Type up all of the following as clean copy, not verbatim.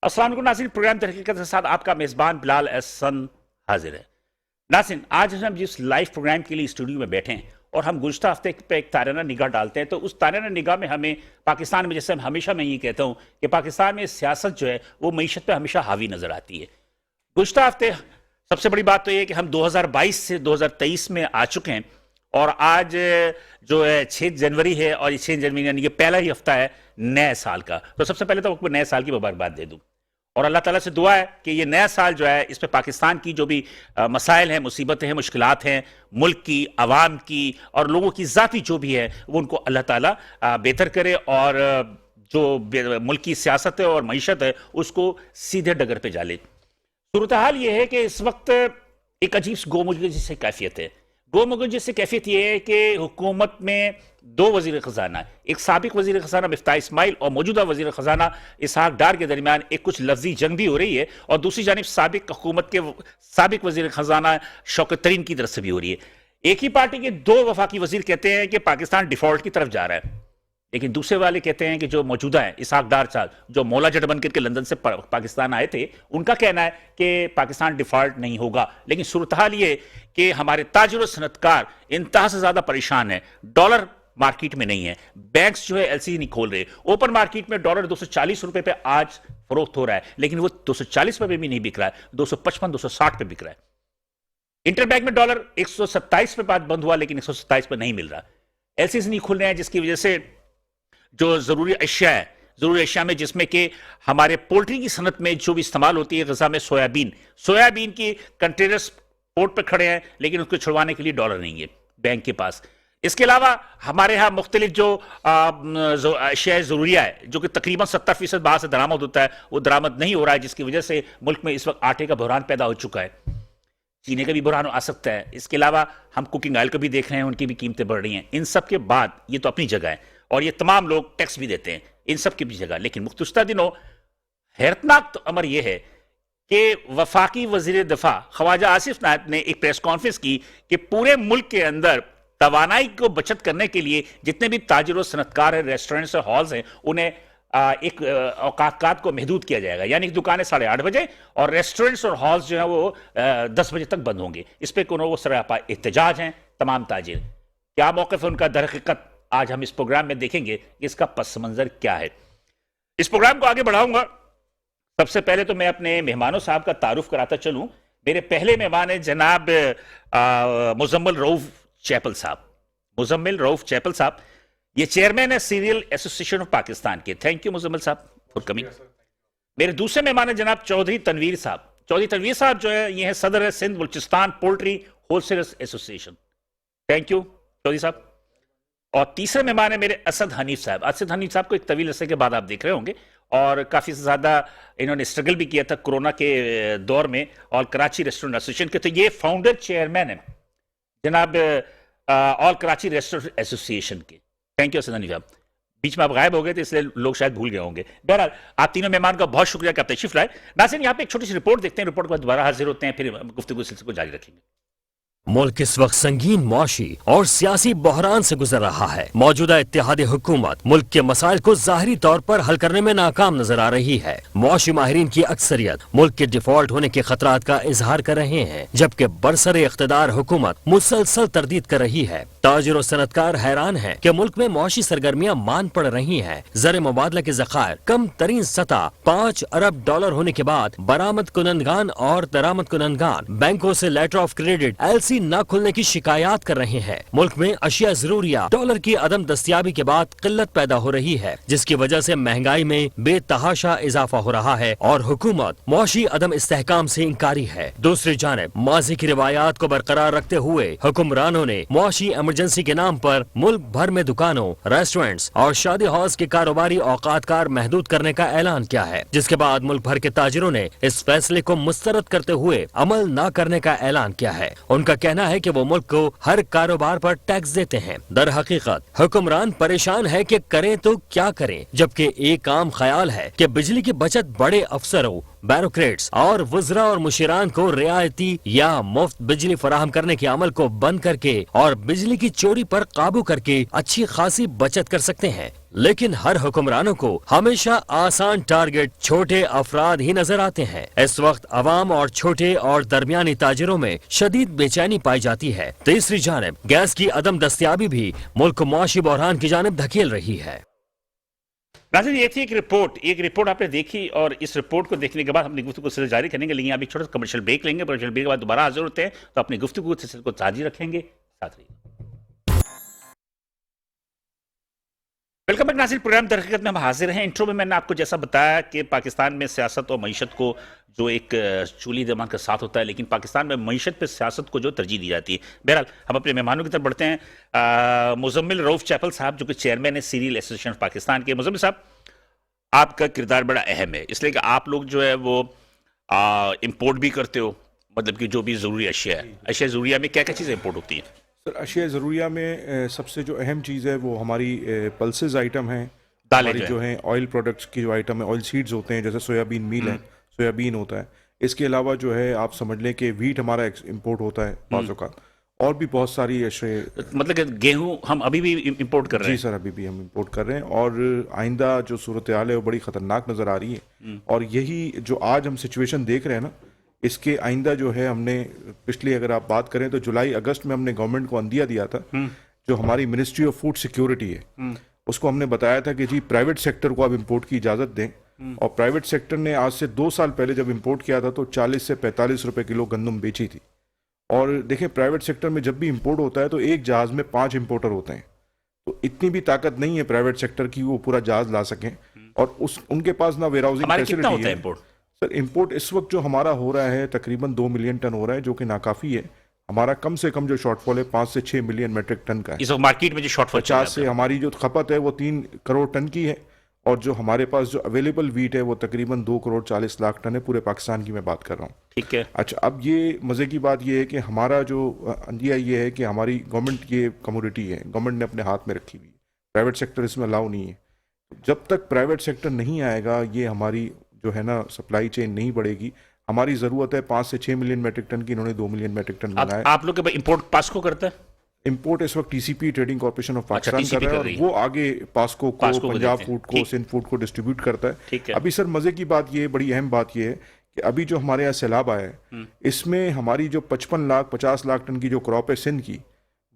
अस्सलाम वालेकुम नाज़रीन, प्रोग्राम तहकीकत के साथ आपका मेज़बान बिलाल एहसन हाजिर है। नाज़रीन, आज हम जिस लाइव प्रोग्राम के लिए स्टूडियो में बैठे हैं और हम गुज़श्ता हफ्ते पे एक ताराना निगाह डालते हैं, तो उस ताराना निगाह में हमें पाकिस्तान में, जैसे हमेशा मैं ये कहता हूँ कि पाकिस्तान में सियासत जो है वो मईशत पे हमेशा हावी नज़र आती है। गुज़श्ता हफ्ते सबसे बड़ी बात तो ये है कि हम 2022 से 2023 में आ चुके हैं और आज जो है 6 जनवरी है और ये 6 जनवरी यानी कि पहला ही हफ्ता है नए साल का। तो सबसे पहले तो आपको नए साल की मुबारकबाद दे दूं और अल्लाह ताला से दुआ है कि ये नया साल जो है इस पे पाकिस्तान की जो भी मसाइल हैं, मुसीबतें हैं, मुश्किलात हैं, मुल्क की, आवाम की और लोगों की ज़ाती जो भी है वो उनको अल्लाह ताला बेहतर करे और जो मुल्क की सियासत है और मईशत है उसको सीधे डगर पे डाले। सूरत हाल ये है कि इस वक्त एक अजीब गोमुगलगी से कैफियत है। गोमुगलगी से कैफियत ये है कि हुकूमत में 2 वजीर खजाना है, एक साबिक वजीर खजाना मिफ्ताह इस्माइल और मौजूदा वजीर खजाना इसहाक डार के दरमियान एक कुछ लफ्जी जंग भी हो रही है और दूसरी जानिब साबिक हुकूमत के साबिक वजीर खजाना शौकत तरीन की तरफ से भी हो रही है। एक ही पार्टी के 2 वफाकी वजीर कहते हैं कि पाकिस्तान डिफॉल्ट की तरफ जा रहा है, लेकिन दूसरे वाले कहते हैं कि जो मौजूदा है इसहाक डार साहब जो मौला जट बनकर के लंदन से पाकिस्तान आए थे, उनका कहना है कि पाकिस्तान डिफॉल्ट नहीं होगा। लेकिन सूरत हाल ये कि हमारे ताजिर और सनतकार इंतहा से ज्यादा परेशान है। डॉलर मार्केट में नहीं है, बैंक्स जो है एलसी नहीं खोल रहे, ओपन मार्केट में डॉलर 240 रुपए पे आज फरोख्त हो रहा है, लेकिन वो 240 रुपए भी नहीं बिक रहा है, 255 260 पे बिक रहा है। इंटरबैंक में डॉलर 127 पे बाद बंद हुआ, लेकिन 127 पे नहीं मिल रहा। एलसीज नहीं खुल रहे हैं, जिसकी वजह से जो जरूरी अशिया है, जरूरी अशिया में जिसमें कि हमारे पोल्ट्री की सनत में जो भी इस्तेमाल होती है, गजा में सोयाबीन की कंटेनर्स पोर्ट पर खड़े हैं, लेकिन उसको छुड़वाने के लिए डॉलर नहीं है बैंक के पास। इसके अलावा हमारे यहाँ मुख्तलिफ जो अशिया ज़रूरिया है जो कि तकरीबन 70% बाहर से दरामद होता है, वो दरामद नहीं हो रहा है, जिसकी वजह से मुल्क में इस वक्त आटे का बहरान पैदा हो चुका है। चीनी का भी बहरान आ सकता है। इसके अलावा हम कुकिंग ऑयल को भी देख रहे हैं, उनकी भी कीमतें बढ़ रही हैं। इन सब के बाद ये तो अपनी जगह है और ये तमाम लोग टैक्स भी देते हैं, इन सब की भी जगह। लेकिन मुख्तलिफ दिनों हैरतनाक तो अमर यह है कि वफाकी वजीर दफा ख्वाजा आसिफ नायब ने एक प्रेस कॉन्फ्रेंस की कि पूरे मुल्क के अंदर तवानाई को बचत करने के लिए जितने भी ताजिर और सनतकार हैं, रेस्टोरेंट्स और हॉल्स हैं, उन्हें एक औकात को महदूद किया जाएगा। यानी कि दुकानें 8:30 बजे और रेस्टोरेंट्स और हॉल्स जो है वो 10 बजे तक बंद होंगे। इस पर वो सरापा एहतजाज हैं तमाम ताजिर। क्या मौक़िफ़ है उनका? दर हकीकत आज हम इस प्रोग्राम में देखेंगे कि इसका पस मंजर क्या है। इस प्रोग्राम को आगे बढ़ाऊंगा। सबसे पहले तो मैं अपने मेहमानों साहब का तारुफ कराता चलूं। मेरे पहले मेहमान है जनाब मुजम्मिल रऊफ चैपल साहब। मुजम्मिल रऊफ चैपल साहब ये चेयरमैन है सीरियल एसोसिएशन ऑफ पाकिस्तान के। थैंक यू मुजम्मिल साहब फॉर कमिंग। मेरे दूसरे मेहमान है जनाब चौधरी तनवीर साहब। चौधरी तनवीर साहब जो है ये है सदर है Sindh Balochistan poultry wholesalers association. Thank you Chaudhary साहब। और तीसरे मेहमान है मेरे असद हनीफ साहब। असद हनीफ साहब को एक तवील अरसे के बाद आप देख रहे होंगे और काफ़ी ज़्यादा इन्होंने स्ट्रगल भी किया था कोरोना के दौर में और कराची रेस्टोरेंट एसोसिएशन के। तो ये फाउंडर चेयरमैन है जनाब ऑल कराची रेस्टोरेंट एसोसिएशन के। थैंक यू असद हनीफ साहब। बीच में आप गायब हो गए थे इसलिए लोग शायद भूल गए होंगे। बहरहाल आप तीनों मेहमान का बहुत शुक्रिया कि आप तशरीफ लाए। नाज़रीन यहाँ पे एक छोटी सी रिपोर्ट देखते हैं, रिपोर्ट के बाद दोबारा हाजिर होते हैं, फिर गुफ्तगू सिलसिले को जारी रखेंगे। मुल्क इस वक्त संगीन मुआशी और सियासी बहरान से गुजर रहा है। मौजूदा इत्तेहादी हुकूमत मुल्क के मसाइल को जाहिरी तौर पर हल करने में नाकाम नजर आ रही है। मुआशी माहिरीन की अक्सरियत मुल्क के डिफॉल्ट होने के खतरात का इजहार कर रहे हैं, जबकि बरसरे इख्तिदार हुकूमत मुसलसल तरदीद कर रही है। ताजिर और सनतकार हैरान है कि मुल्क में मुआशी सरगर्मियां मान पड़ रही हैं। ज़र मुबादला के ज़खायर कम तरीन सतह $5 अरब होने के बाद बरामद कुनंदगान और दरामद कुनंदगान बैंकों से लेटर ऑफ क्रेडिट LC न खुलने की शिकायत कर रहे हैं। मुल्क में अशिया जरूरिया डॉलर की अदम दस्तियाबी के बाद किल्लत पैदा हो रही है, जिसकी वजह से महंगाई में बेतहाशा इजाफा हो रहा है और हुकूमत मुआशी अदम इस्तेहकाम से इंकारी है। दूसरी जानिब माजी की रिवायात को बरकरार रखते हुए हुक्मरानों ने मुआशी इमरजेंसी के नाम पर मुल्क भर में दुकानों, रेस्टोरेंट्स और शादी हॉल्स के कारोबारी औकातकार महदूद करने का ऐलान किया है, जिसके बाद मुल्क भर के ताजिरों ने इस फैसले को मुस्तरद करते हुए अमल न करने का ऐलान किया है। उनका कहना है कि वो मुल्क को हर कारोबार पर टैक्स देते हैं। दर हकीकत हुक्मरान परेशान है कि करें तो क्या करें, जबकि एक आम ख्याल है कि बिजली की बचत बड़े अफसरों बैरोक्रेट्स और वज़रा और मुशीरान को रियायती या मुफ्त बिजली फराहम करने के अमल को बंद करके और बिजली की चोरी पर काबू करके अच्छी खासी बचत कर सकते हैं। लेकिन हर हुक्मरानों को हमेशा आसान टारगेट छोटे अफराद ही नजर आते हैं। इस वक्त अवाम और छोटे और दरमियानी ताजिरों में शदीद बेचैनी पाई जाती है। तीसरी जानिब गैस की अदम दस्तयाबी भी मुल्क को मुआशी बहरान की जानिब धकेल रही है। नाज़रीन, ये थी एक रिपोर्ट आपने देखी, और इस रिपोर्ट को देखने के बाद अपनी गुफ्तगू को जारी करेंगे, लेकिन अभी छोटा सा कमर्शियल ब्रेक लेंगे। कमर्शियल ब्रेक के बाद दोबारा हाजिर होते हैं, तो अपनी गुफ्तगू को जारी रखेंगे। साथ रहिए। वेलकम बैक नाज़रीन, प्रोग्राम दर हकीकत में हम हाजिर हैं। इंट्रो में मैंने आपको जैसा बताया कि पाकिस्तान में सियासत और मईशत को जो एक चूली दमान का साथ होता है, लेकिन पाकिस्तान में मईशत पे सियासत को जो तरजीह दी जाती है। बहरहाल हम अपने मेहमानों की तरफ बढ़ते हैं। मुजम्मिल रऊफ चैपल साहब, जो कि चेयरमैन है सीरियल एसोसिएशन ऑफ पाकिस्तान के। मुजम्मिल साहब, आपका किरदार बड़ा अहम है, इसलिए कि आप लोग जो है वो इम्पोर्ट भी करते हो, मतलब कि जो भी ज़रूरी अशिया है, अशिया ज़रूरिया में क्या क्या चीज़ें इम्पोर्ट होती हैं? सर, अशिया ज़रूरिया में सबसे जो अहम चीज़ है वो हमारी पल्सेस आइटम हैं, दालें हमारी जो हैं ऑयल प्रोडक्ट्स की जो आइटम है, ऑयल सीड्स होते हैं, जैसे सोयाबीन मील है, सोयाबीन होता है। इसके अलावा जो है आप समझ लें कि वीट हमारा इंपोर्ट होता है बाज़ औक़ात, और भी बहुत सारी अशिया, मतलब कि गेहूं हम अभी भी इंपोर्ट कर रहे हैं। जी सर, अभी भी हम इंपोर्ट कर रहे हैं, और आइंदा जो सूरत हाल है वो बड़ी ख़तरनाक नज़र आ रही है। और यही जो आज हम सिचुएशन देख रहे हैं ना, इसके आइंदा जो है, हमने पिछली अगर आप बात करें तो जुलाई अगस्त में हमने गवर्नमेंट को अंदिया दिया था, जो हमारी मिनिस्ट्री ऑफ फूड सिक्योरिटी है, उसको हमने बताया था कि जी प्राइवेट सेक्टर को आप इंपोर्ट की इजाज़त दें। और प्राइवेट सेक्टर ने आज से 2 साल पहले जब इंपोर्ट किया था तो 40 से 45 रुपए किलो गंदम बेची थी। और देखें, प्राइवेट सेक्टर में जब भी इंपोर्ट होता है तो एक जहाज़ में 5 इंपोर्टर होते हैं, तो इतनी भी ताकत नहीं है प्राइवेट सेक्टर की वो पूरा जहाज़ ला सकें, और उनके पास ना वेयरहाउसिंग फैसिलिटी है। सर, इंपोर्ट इस वक्त जो हमारा हो रहा है तकरीबन 2 मिलियन टन हो रहा है, जो कि नाकाफ़ी है। हमारा कम से कम जो शॉर्टफॉल है 5 से 6 मिलियन मेट्रिक टन का है। इस वक्त मार्केट में जो शॉर्टफॉल 50 से हमारी जो खपत है वो 3 करोड़ टन की है, और जो हमारे पास जो अवेलेबल वीट है वो तकरीबन 2 करोड़ 40 लाख टन है, पूरे पाकिस्तान की मैं बात कर रहा हूँ। ठीक है। अच्छा, अब ये मज़े की बात ये है कि हमारा जो अंदिया ये है कि हमारी गवर्नमेंट ये कमोडिटी है, गवर्नमेंट ने अपने हाथ में रखी हुई है, प्राइवेट सेक्टर इसमें अलाउ नहीं है। जब तक प्राइवेट सेक्टर नहीं आएगा, ये हमारी जो है ना सप्लाई चेन नहीं बढ़ेगी। हमारी ज़रूरत है 5 से 6 मिलियन मेट्रिक टन की, इन्होंने 2 मिलियन मेट्रिक टन बनाया। आप लोग के इंपोर्ट पास्को करता है? इंपोर्ट इस वक्त TCP trading corporation of Pakistan TCP कर रहा है, और वो आगे पास्को को, पंजाब फूड को, सिंध फूड को डिस्ट्रीब्यूट करता है। ठीक है। अभी सर मज़े की बात ये, बड़ी अहम बात ये है कि अभी जो हमारे यहाँ सैलाब आया है, इसमें हमारी जो 55 लाख 50 लाख टन की जो क्रॉप है सिंध की,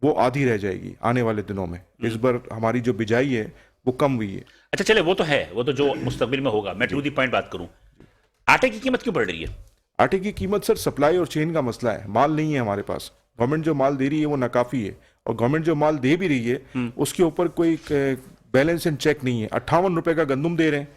वो आधी रह जाएगी आने वाले दिनों में। इस बार हमारी जो बिजाई है वो कम हुई है। अच्छा चले, वो तो है, वो तो जो मुस्तकबिल में होगा। मैं टू दी पॉइंट बात करूं, आटे की कीमत क्यों बढ़ रही है? आटे की कीमत सर सप्लाई और चेन का मसला है, माल नहीं है हमारे पास। गवर्नमेंट जो माल दे रही है वो नाकाफ़ी है, और गवर्नमेंट जो माल दे भी रही है उसके ऊपर कोई बैलेंस एंड चेक नहीं है। 58 रुपए का गंदम दे रहे हैं,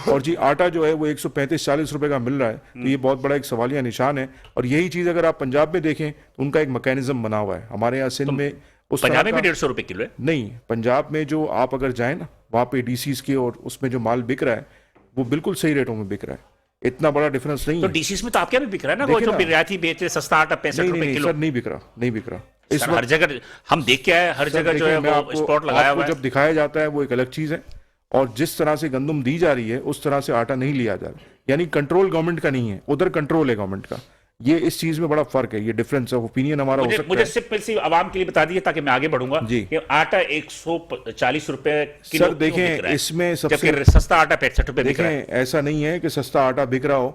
और जी आटा जो है वो 135-40 रुपए का मिल रहा है, तो ये बहुत बड़ा एक सवालिया निशान है। और यही चीज़ अगर आप पंजाब में देखें तो उनका एक मैकेनिज्म बना हुआ है। हमारे यहाँ सिंध में पंजाब में भी 150 रुपए किलो है? नहीं, पंजाब में जो आप अगर जाए ना, वहाँ पे डीसीज के और उसमें जो माल बिक रहा है वो बिल्कुल सही रेटों में बिक रहा है, इतना बड़ा डिफरेंस नहीं तो है। डीसीज में तो आपके भी बिक रहा है ना, वो जो रियायती बेचते सस्ता आटा 65 रुपए किलो। सर नहीं बिक रहा, नहीं बिक रहा इस सर, वक्त। हर जगह हम देख के आए, हर जगह जो है वो स्पॉट लगाया हुआ है। जब दिखाया जाता है वो एक अलग चीज़ है, और जिस तरह से गंदम दी जा रही है उस तरह से आटा नहीं लिया जा रहा। यानी कंट्रोल गवर्नमेंट का नहीं है, उधर कंट्रोल है गवर्नमेंट का। ये इस चीज में बड़ा फर्क है, ये डिफरेंस ऑफ ओपिनियन हमारा हो सकता है। मुझे सिर्फ आवाम के लिए बता दीजिए ताकि मैं आगे बढ़ूंगा जी। कि आटा 140 रुपए किलो सर देखें, इसमें सबसे सस्ता आटा 65 रुपए बिक रहा है। देखें, ऐसा नहीं है कि सस्ता आटा बिक रहा हो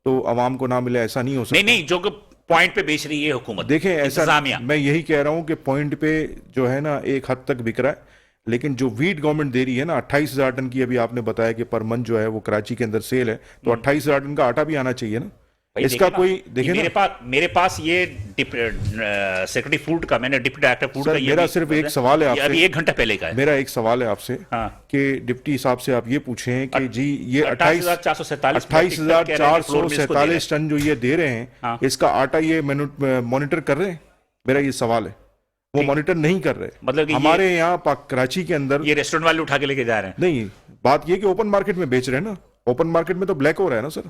तो आवाम को ना मिले, ऐसा नहीं हो सकता। नहीं, जो पॉइंट पे बेच रही है हुकूमत, देखें ऐसा इंतजामिया। मैं यही कह रहा हूं कि पॉइंट पे जो है ना एक हद तक बिक रहा है, लेकिन जो वीट गवर्नमेंट दे रही है ना 28,000 टन की, अभी आपने बताया कि पर मंथ जो है वो कराची के अंदर सेल है, तो 28,000 टन का आटा भी आना चाहिए ना। इसका कोई देखे ना, मेरे पास ये सेक्रेटरी फूड का, मैंने डिप्टी डायरेक्टर फूड का, मेरा सिर्फ एक सवाल है आपसे, अभी 1 घंटा पहले का है। मेरा एक सवाल है आपसे कि डिप्टी साहब से आप ये पूछें कि जी ये 28,447 टन जो ये दे रहे हैं, इसका आटा ये मॉनिटर कर रहे हैं? मेरा ये सवाल है। वो मॉनिटर नहीं कर रहे, मतलब हमारे यहाँ कराची के अंदर ये रेस्टोरेंट वाले उठा के लेके जा रहे हैं। नहीं, बात ये कि ओपन मार्केट में बेच रहे हैं ना, ओपन मार्केट में तो ब्लैक हो रहा है ना सर,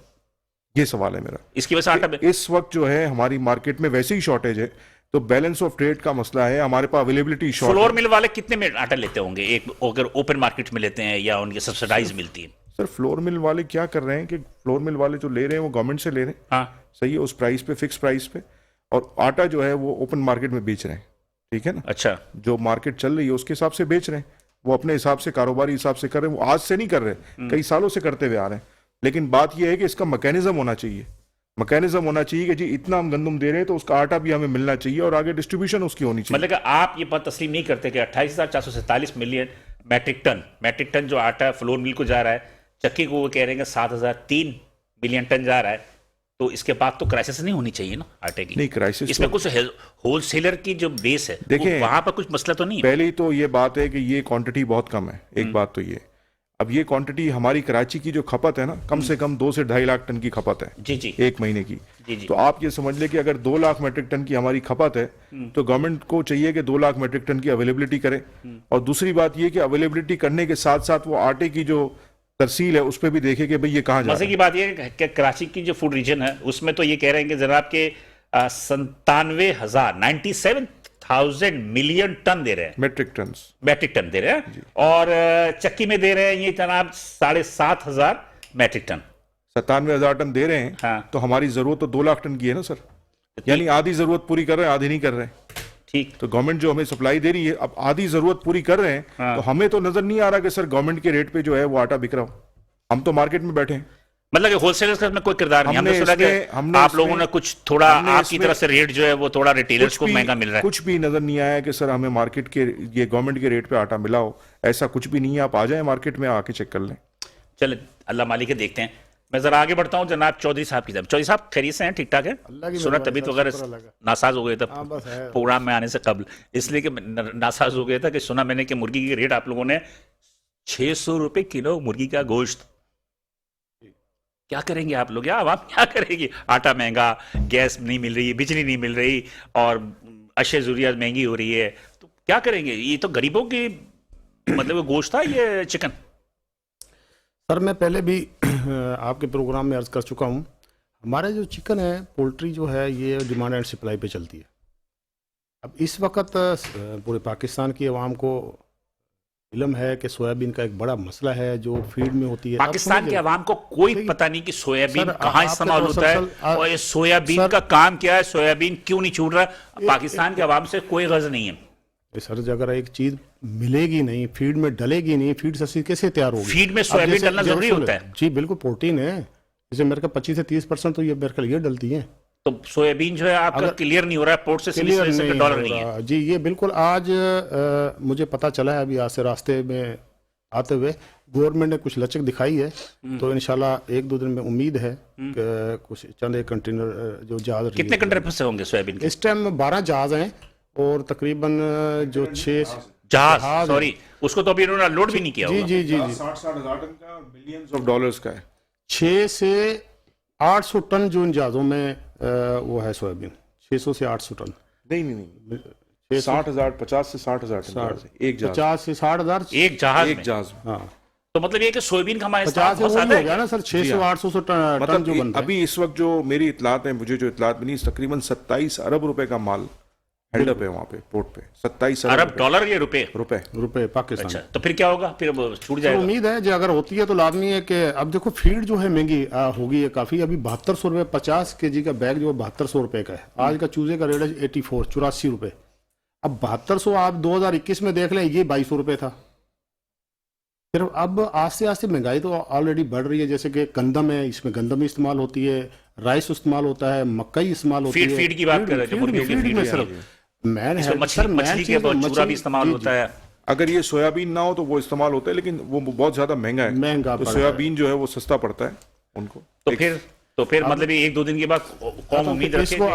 ये सवाल है मेरा। इसकी वजह से आटा इस वक्त जो है हमारी मार्केट में वैसे ही शॉर्टेज है, तो बैलेंस ऑफ ट्रेड का मसला है, हमारे पास अवेलेबिलिटी शॉर्ट। फ्लोर मिल वाले कितने में आटा लेते होंगे एक, अगर ओपन मार्केट में लेते हैं या उनकी सब्सिडाइज मिलती है? सर फ्लोर मिल वाले क्या कर रहे हैं कि फ्लोर मिल वाले जो ले रहे हैं वो गवर्नमेंट से ले रहे हैं, हाँ, सही है, उस प्राइस पे, फिक्स प्राइस पे, और आटा जो है वो ओपन मार्केट में बेच रहे हैं, ठीक है ना। अच्छा, जो मार्केट चल रही है उसके हिसाब से बेच रहे हैं, वो अपने हिसाब से कारोबारी हिसाब से कर रहे हैं, वो आज से नहीं कर रहे, कई सालों से करते हुए आ रहे हैं। लेकिन बात यह है कि इसका मैकेनिज्म होना चाहिए, मैकेनिज्म होना चाहिए कि जी इतना हम गंदम दे रहे हैं तो उसका आटा भी हमें मिलना चाहिए और आगे डिस्ट्रीब्यूशन उसकी होनी चाहिए। मतलब कि आप ये बात तस्लीम नहीं करते कि 28,447 मिलियन मैट्रिक टन जो आटा फ्लोर मिल को जा रहा है, चक्की को वो कह रहे हैं कि 7,003 मिलियन टन जा रहा है, तो इसके बाद तो क्राइसिस नहीं होनी चाहिए ना आटे की? नहीं, क्राइसिस इसमें तो कुछ होलसेलर की जो बेस है, देखें, वहां पर कुछ मसला तो नहीं है? पहले ही तो ये बात है कि ये क्वांटिटी बहुत कम है, एक बात तो ये। अब ये क्वांटिटी हमारी कराची की जो खपत है ना, कम से कम 2 से 2.5 लाख टन की खपत है जी जी एक महीने की। जी जी। तो आप ये समझ ले कि अगर 2 लाख मेट्रिक टन की हमारी खपत है तो गवर्नमेंट को चाहिए कि 2 लाख मेट्रिक टन की अवेलेबिलिटी करे। और दूसरी बात ये कि अवेलेबिलिटी करने के साथ साथ वो आटे की जो तरसील है उस पर भी देखे कि भाई ये कहाँ जा रहा मजे है। की बात यह है कि कराची की जो फूड रीजन है उसमें तो ये कह रहे हैं कि जनाब के 97,000 मिलियन टन दे रहे हैं, मेट्रिक टन मैट्रिक टन दे रहे हैं, और चक्की में दे रहे हैं ये जनाब 7,500 मैट्रिक टन। 97,000 टन दे रहे हैं। हाँ। तो हमारी जरूरत तो 2 लाख टन की है ना सर, यानी आधी जरूरत पूरी कर रहे हैं, आधी नहीं कर रहे हैं। ठीक, तो गवर्नमेंट जो हमें सप्लाई दे रही है, अब आधी जरूरत पूरी कर रहे हैं। हाँ। तो हमें तो नजर नहीं आ रहा कि सर गवर्नमेंट के रेट पे जो है वो आटा बिक रहा हो, हम तो मार्केट में बैठे हैं। मतलब कि होलसेलर्स का इसमें कोई किरदार नहीं। हमने सुना कि हमने आप लोगों इसमें- ने कुछ थोड़ा हमने आपकी इसमें- तरफ से रेट जो है वो थोड़ा रिटेलर्स को भी- महंगा मिल रहा है। कुछ भी नजर नहीं आया कि सर हमें मार्केट के, ये गवर्नमेंट के रेट पे आटा मिला हो, ऐसा कुछ भी नहीं है। आप आ जाएं मार्केट में, आके चेक कर लें। चले अल्लाह मालिक के देखते हैं। मैं जरा आगे बढ़ता हूँ जनाब चौधरी साहब की तरफ। चौधरी साहब खैरियत से हैं, ठीक ठाक है? अल्लाह की सुना मेहरबानी तबीयत सर, वगैरह शुक्र अल्लाह का। नासाज हो गए थे हाँ, बस है। प्रोग्राम में आने से कबल, इसलिए कि नासाज हो गया था कि सुना मैंने कि मुर्गी की रेट आप लोगों ने 600 रुपए किलो मुर्गी का गोश्त। क्या करेंगे आप लोग, या आवाम क्या करेगी? आटा महंगा, गैस नहीं मिल रही, बिजली नहीं मिल रही, और अशे ज़रूरियात महंगी हो रही है, तो क्या करेंगे? ये तो गरीबों की मतलब गोश्त था ये चिकन। सर मैं पहले भी आपके प्रोग्राम में अर्ज कर चुका हूँ, हमारे जो चिकन है, पोल्ट्री जो है, ये डिमांड एंड सप्लाई पे चलती है। अब इस वक्त पूरे पाकिस्तान की आवाम को इल्म है कि सोयाबीन का एक बड़ा मसला है जो फीड में होती है। अब पाकिस्तान समझिए, के अवाम को कोई देखिए, पता नहीं कि सोयाबीन सर, कहाँ आपके इस्तेमाल तो होता है, और ये सोयाबीन सर, का काम क्या है, सोयाबीन क्यों नहीं छूट रहा। पाकिस्तान के अवाम से कोई गर्ज नहीं है। सर अगर एक चीज मिलेगी नहीं, फीड में डलेगी नहीं, फीड से कैसे तैयार होगी? फीड में अब सोयाबीन जैसे- डलना जैसे जरूरी सुनो, होता है। जी बिल्कुल, प्रोटीन है। जैसे मेरे का 25 से 30% तो ये मेरे ख्याल ये डलती है। तो सोयाबीन जो है आपका अगर- क्लियर नहीं हो रहा है, पोर्ट से क्लियर $20 नहीं डॉलर हो नहीं है। रहा। जी ये बिल्कुल आज मुझे पता चला है, अभी आज से रास्ते में आते हुए गवर्नमेंट ने कुछ लचक दिखाई है, तो इंशाल्लाह 1-2 दिन में उम्मीद है कि कुछ चंद एक कंटेनर जो जहाज कितने कंटेनर फंसे होंगे सोयाबीन के? इस टाइम 12 जहाज हैं और तकरीबन जो 6 जहाज, सॉरी, उसको तो अभी इन्होंने लोड भी नहीं किया जी होगा। जी जी जी 60 हजार टन का, मिलियंस ऑफ डॉलर्स का है। 6 से 800 टन जो इन जहाज़ों में वो है सोयाबीन, 600 से 800 टन। नहीं नहीं नहीं, 60,000, 50 से 60,000 टन जहाज है, एक जहाज, 50 से 60,000। एक जहाज एक में। जहाज। हाँ, तो मतलब ये कि सोयाबीन का हमारे 50 से बहुत वही ज्यादा हो गया है। ना सर, 600-800 टन मतलब जो बनता है। अभी इस वक्त जो मेरी इतलात है, मुझे जो इतलात मिली, तकरीबन 27 अरब रुपए का माल हेल्ड अप है वहाँ पे पोर्ट पे। 27 अरब अरब डॉलर या रुपए? रुपए। रुपए पाकिस्तान। अच्छा, तो फिर क्या होगा? फिर वो छूट तो जाएगा। उम्मीद है जो अगर होती है तो लाजमी है कि अब देखो फीड जो है महंगी होगी है काफ़ी। अभी 7200 रुपये 50 kg का बैग जो 7200 रुपये का है। आज का चूजे का रेट है 84 रुपये। अब 7200 आप 2021 में देख लें, ये 2200 रुपये था। फिर अब आस्ते आस्ते महंगाई तो ऑलरेडी बढ़ रही है। जैसे कि गंदम है, इसमें गंदम इस्तेमाल होती है, राइस इस्तेमाल होता है, मकई इस्तेमाल होती है। फीड की बात कर रहे हैं, जो मुर्गियों की फीड में feed सिर्फ मैन इसमें है मछली के चूरा भी इस्तेमाल होता है। अगर ये सोयाबीन ना हो तो वो इस्तेमाल होता है, लेकिन वो बहुत ज्यादा महंगा है। महंगा तो पड़ता सोयाबीन जो है वो सस्ता पड़ता है उनको। तो फिर मतलब ये 1-2 दिन के बाद कौन उम्मीद रखे इसको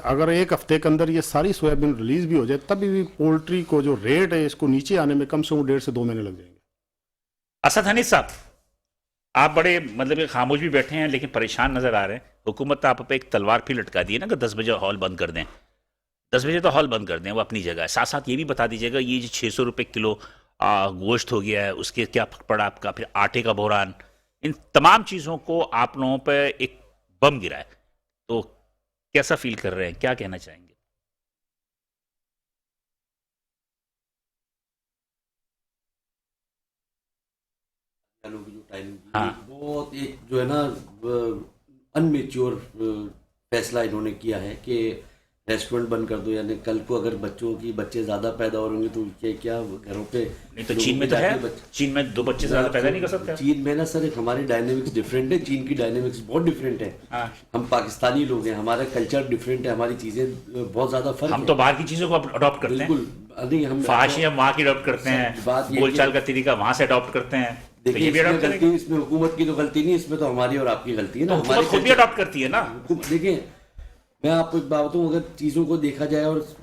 अगर एक हफ्ते के अंदर ये सारी सोयाबीन रिलीज भी हो जाए, तभी भी पोल्ट्री को जो रेट है इसको नीचे आने में कम से कम 1.5 से 2 महीने लग जाएंगे। असद हनीफ साहब, आप बड़े मतलब कि खामोश भी बैठे हैं लेकिन परेशान नजर आ रहे हैं। हुकूमत आप पे एक तलवार फिर लटका दी है ना कि 10 बजे हॉल बंद कर दें। 10 बजे तो हॉल बंद कर दें, वो अपनी जगह है। साथ साथ ये भी बता दीजिएगा, ये जो 600 रुपये किलो गोश्त हो गया है, उसके क्या फर्क पड़ा आपका? फिर आटे का बहरान, इन तमाम चीज़ों को आप लोगों पर एक बम गिरा है, तो कैसा फील कर रहे हैं, क्या कहना चाहेंगे? चैनलों की जो टाइमिंग थी, हाँ। बहुत एक जो है ना अनमेच्योर फैसला इन्होंने किया है कि रेस्टोरेंट बंद कर दो, यानी कल को अगर बच्चे ज्यादा पैदा हो होंगे तो क्या घरों पे नहीं तो चीन में तो है, चीन में 2 बच्चे से ज्यादा पैदा नहीं कर सकते। चीन में ना सर एक हमारी डायनेमिक्स डिफरेंट है, चीन की डायनेमिक्स बहुत डिफरेंट है। हाँ। हम पाकिस्तानी लोग हैं, हमारा कल्चर डिफरेंट है, हमारी चीजें बहुत ज्यादा फर्क हम है। तो बाहर की चीजों को अडॉप्ट करते हैं, बिल्कुल नहीं, हम फाशी हम वहाँ की अडॉप्ट करते बात हैं, ये बोलचाल कि- का तरीका वहाँ से अडॉप्ट करते हैं, तो देखिए ये भी इसमें अडॉप्ट गलती, करेंगे। इसमें हुकूमत की तो गलती नहीं, इसमें तो हमारी और आपकी गलती है तो ना। हुकूमत हमारे खुद भी अडॉप्ट करती है ना। देखिए मैं आपको एक बात बताऊं, अगर चीजों को देखा जाए और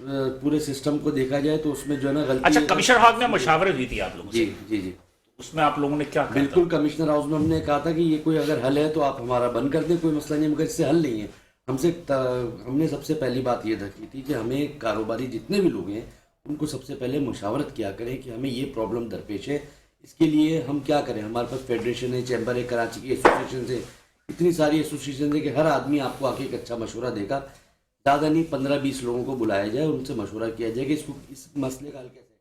पूरे सिस्टम को देखा जाए तो उसमें जो है ना गलती अच्छा, है। कमिश्नर हॉल में मुशावरत हुई थी आप लोगों जी से, जी जी उसमें आप लोगों ने क्या कहा था? बिल्कुल, कमिश्नर हाउस में हमने कहा था कि ये कोई अगर हल है तो आप हमारा बंद कर दें, कोई मसला नहीं, मगर इससे हल नहीं है। हमने सबसे पहली बात ये रखी थी कि हमें कारोबारी जितने भी लोग हैं उनको सबसे पहले मुशावरत किया करें कि हमें ये प्रॉब्लम दरपेश है, इसके लिए हम क्या करें। हमारे पास फेडरेशन है, चैम्बर है, कराची की एसोसिएशन है, इतनी सारी एसोसिएशन है कि हर आदमी आपको आके एक अच्छा मशवरा देगा। ज़्यादा नहीं, 15-20 लोगों को बुलाया जाए, उनसे मशवरा किया जाए कि इसको इस मसले का हल कैसे।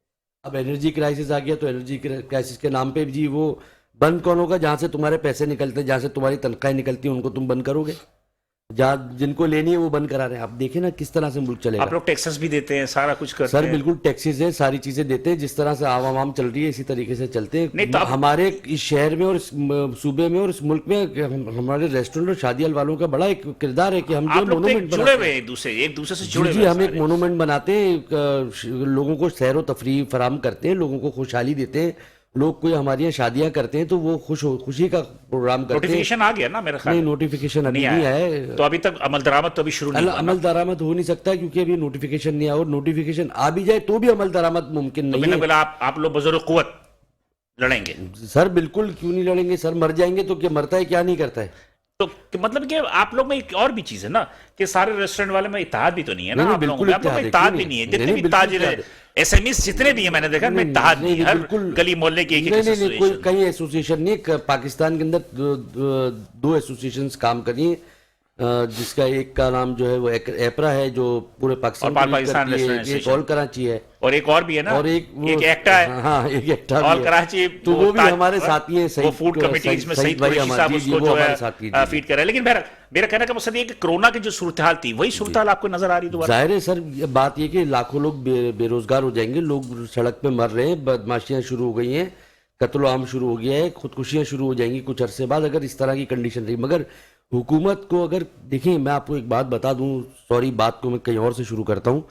अब एनर्जी क्राइसिस आ गया तो एनर्जी क्राइसिस के नाम पे जी वो बंद कौन होगा? जहाँ से तुम्हारे पैसे निकलते हैं, जहाँ से तुम्हारी तनख्वाहें निकलती हैं, उनको तुम बंद करोगे? जहाँ जिनको लेनी है वो बंद करा रहे हैं। आप देखें ना किस तरह से मुल्क चलेगा। आप लोग टैक्सेस भी देते हैं, सारा कुछ करते सर हैं। बिल्कुल टैक्सेस है, सारी चीजें देते हैं, जिस तरह से आवाम चल रही है इसी तरीके से चलते नहीं हैं। तो आप- हमारे इस शहर में और इस सूबे में और इस मुल्क में हमारे रेस्टोरेंट और शादी हॉल वालों का बड़ा एक किरदार है कि हम आप जो लोग तो मोनूमेंट एक जुड़े हुए हैं एक दूसरे से जुड़े जी हुए हैं हम एक सारे। मोनूमेंट बनाते हैं, लोगों को सैर व तफरीह फराम करते हैं, लोगों को खुशहाली देते हैं। लोग कोई हमारी यहाँ शादियां करते हैं तो वो खुशी का प्रोग्राम करते हैं। नोटिफिकेशन आ गया ना मेरे ख्याल नहीं, में? नोटिफिकेशन अभी नहीं आया है। तो अभी तक अमल दरामद तो अभी शुरू नहीं हुआ ना? अमल दरामद हो नहीं सकता क्योंकि अभी नोटिफिकेशन नहीं आया, और नोटिफिकेशन आ भी जाए तो भी अमल दरामद मुमकिन तो नहीं मैंने है। बोला आप लोग बुजुर्ग कुव्वत लड़ेंगे सर बिल्कुल, क्यों नहीं लड़ेंगे सर? मर जाएंगे तो क्या मरता है, क्या नहीं करता है? तो मतलब कि आप लोग में एक और भी चीज है ना कि सारे रेस्टोरेंट वाले में इत्तेहाद भी तो नहीं है ना। नहीं, आप लोगों बिल्कुल में आप लोगों में इत्तेहाद इत्तेहाद भी है, नहीं है, क्यों जितने नहीं? भी बिल्कुल ताजिर है, इत्तेहाद एसएमईस जितने भी है, मैंने देखा मैं इत्तेहाद नहीं, हर बिल्कुल गली मोहल्ले की एक नहीं, कोई एसोसिएशन। कई एसोसिएशन नहीं, पाकिस्तान के अंदर दो एसोसिएशन काम करी हैं, जिसका एक का नाम जो है वो एपरा है जो पूरे पाकिस्तान और को लीड पाकिस्तान करती है, रेस्टोरेंट एक एसोसिएशन। ऑल कराची है और एक और भी है ना, और एक एक्टा है। हाँ, एक एक्टा भी और है। कराची तो वो भी ताज- हमारे साथी हैं, वो सईद फूड कमेटी इसमें सईद भाई कुरैशी साहब जी, उसको वो जो हमारे है साथी हैं, जी। फीड कर रहे हैं। लेकिन बहरहाल मेरा कहने का मकसद ये है कि कोरोना की जो सूरत हाल थी वही सूरत हाल आपको नजर आ रही दोबारा? जाहिर है सर, ये बात ये कि लाखों लोग बेरोजगार हो जाएंगे, लोग सड़क पे मर रहे हैं, बदमाशियां शुरू हो गई हैं, कत्ल आम शुरू हो गया है, खुदकुशियां शुरू हो जाएंगी कुछ अरसे बाद अगर इस तरह की कंडीशन रही। मगर हुकूमत को अगर देखिए, मैं आपको एक बात बता दूं, सॉरी बात को मैं कहीं और से शुरू करता हूं।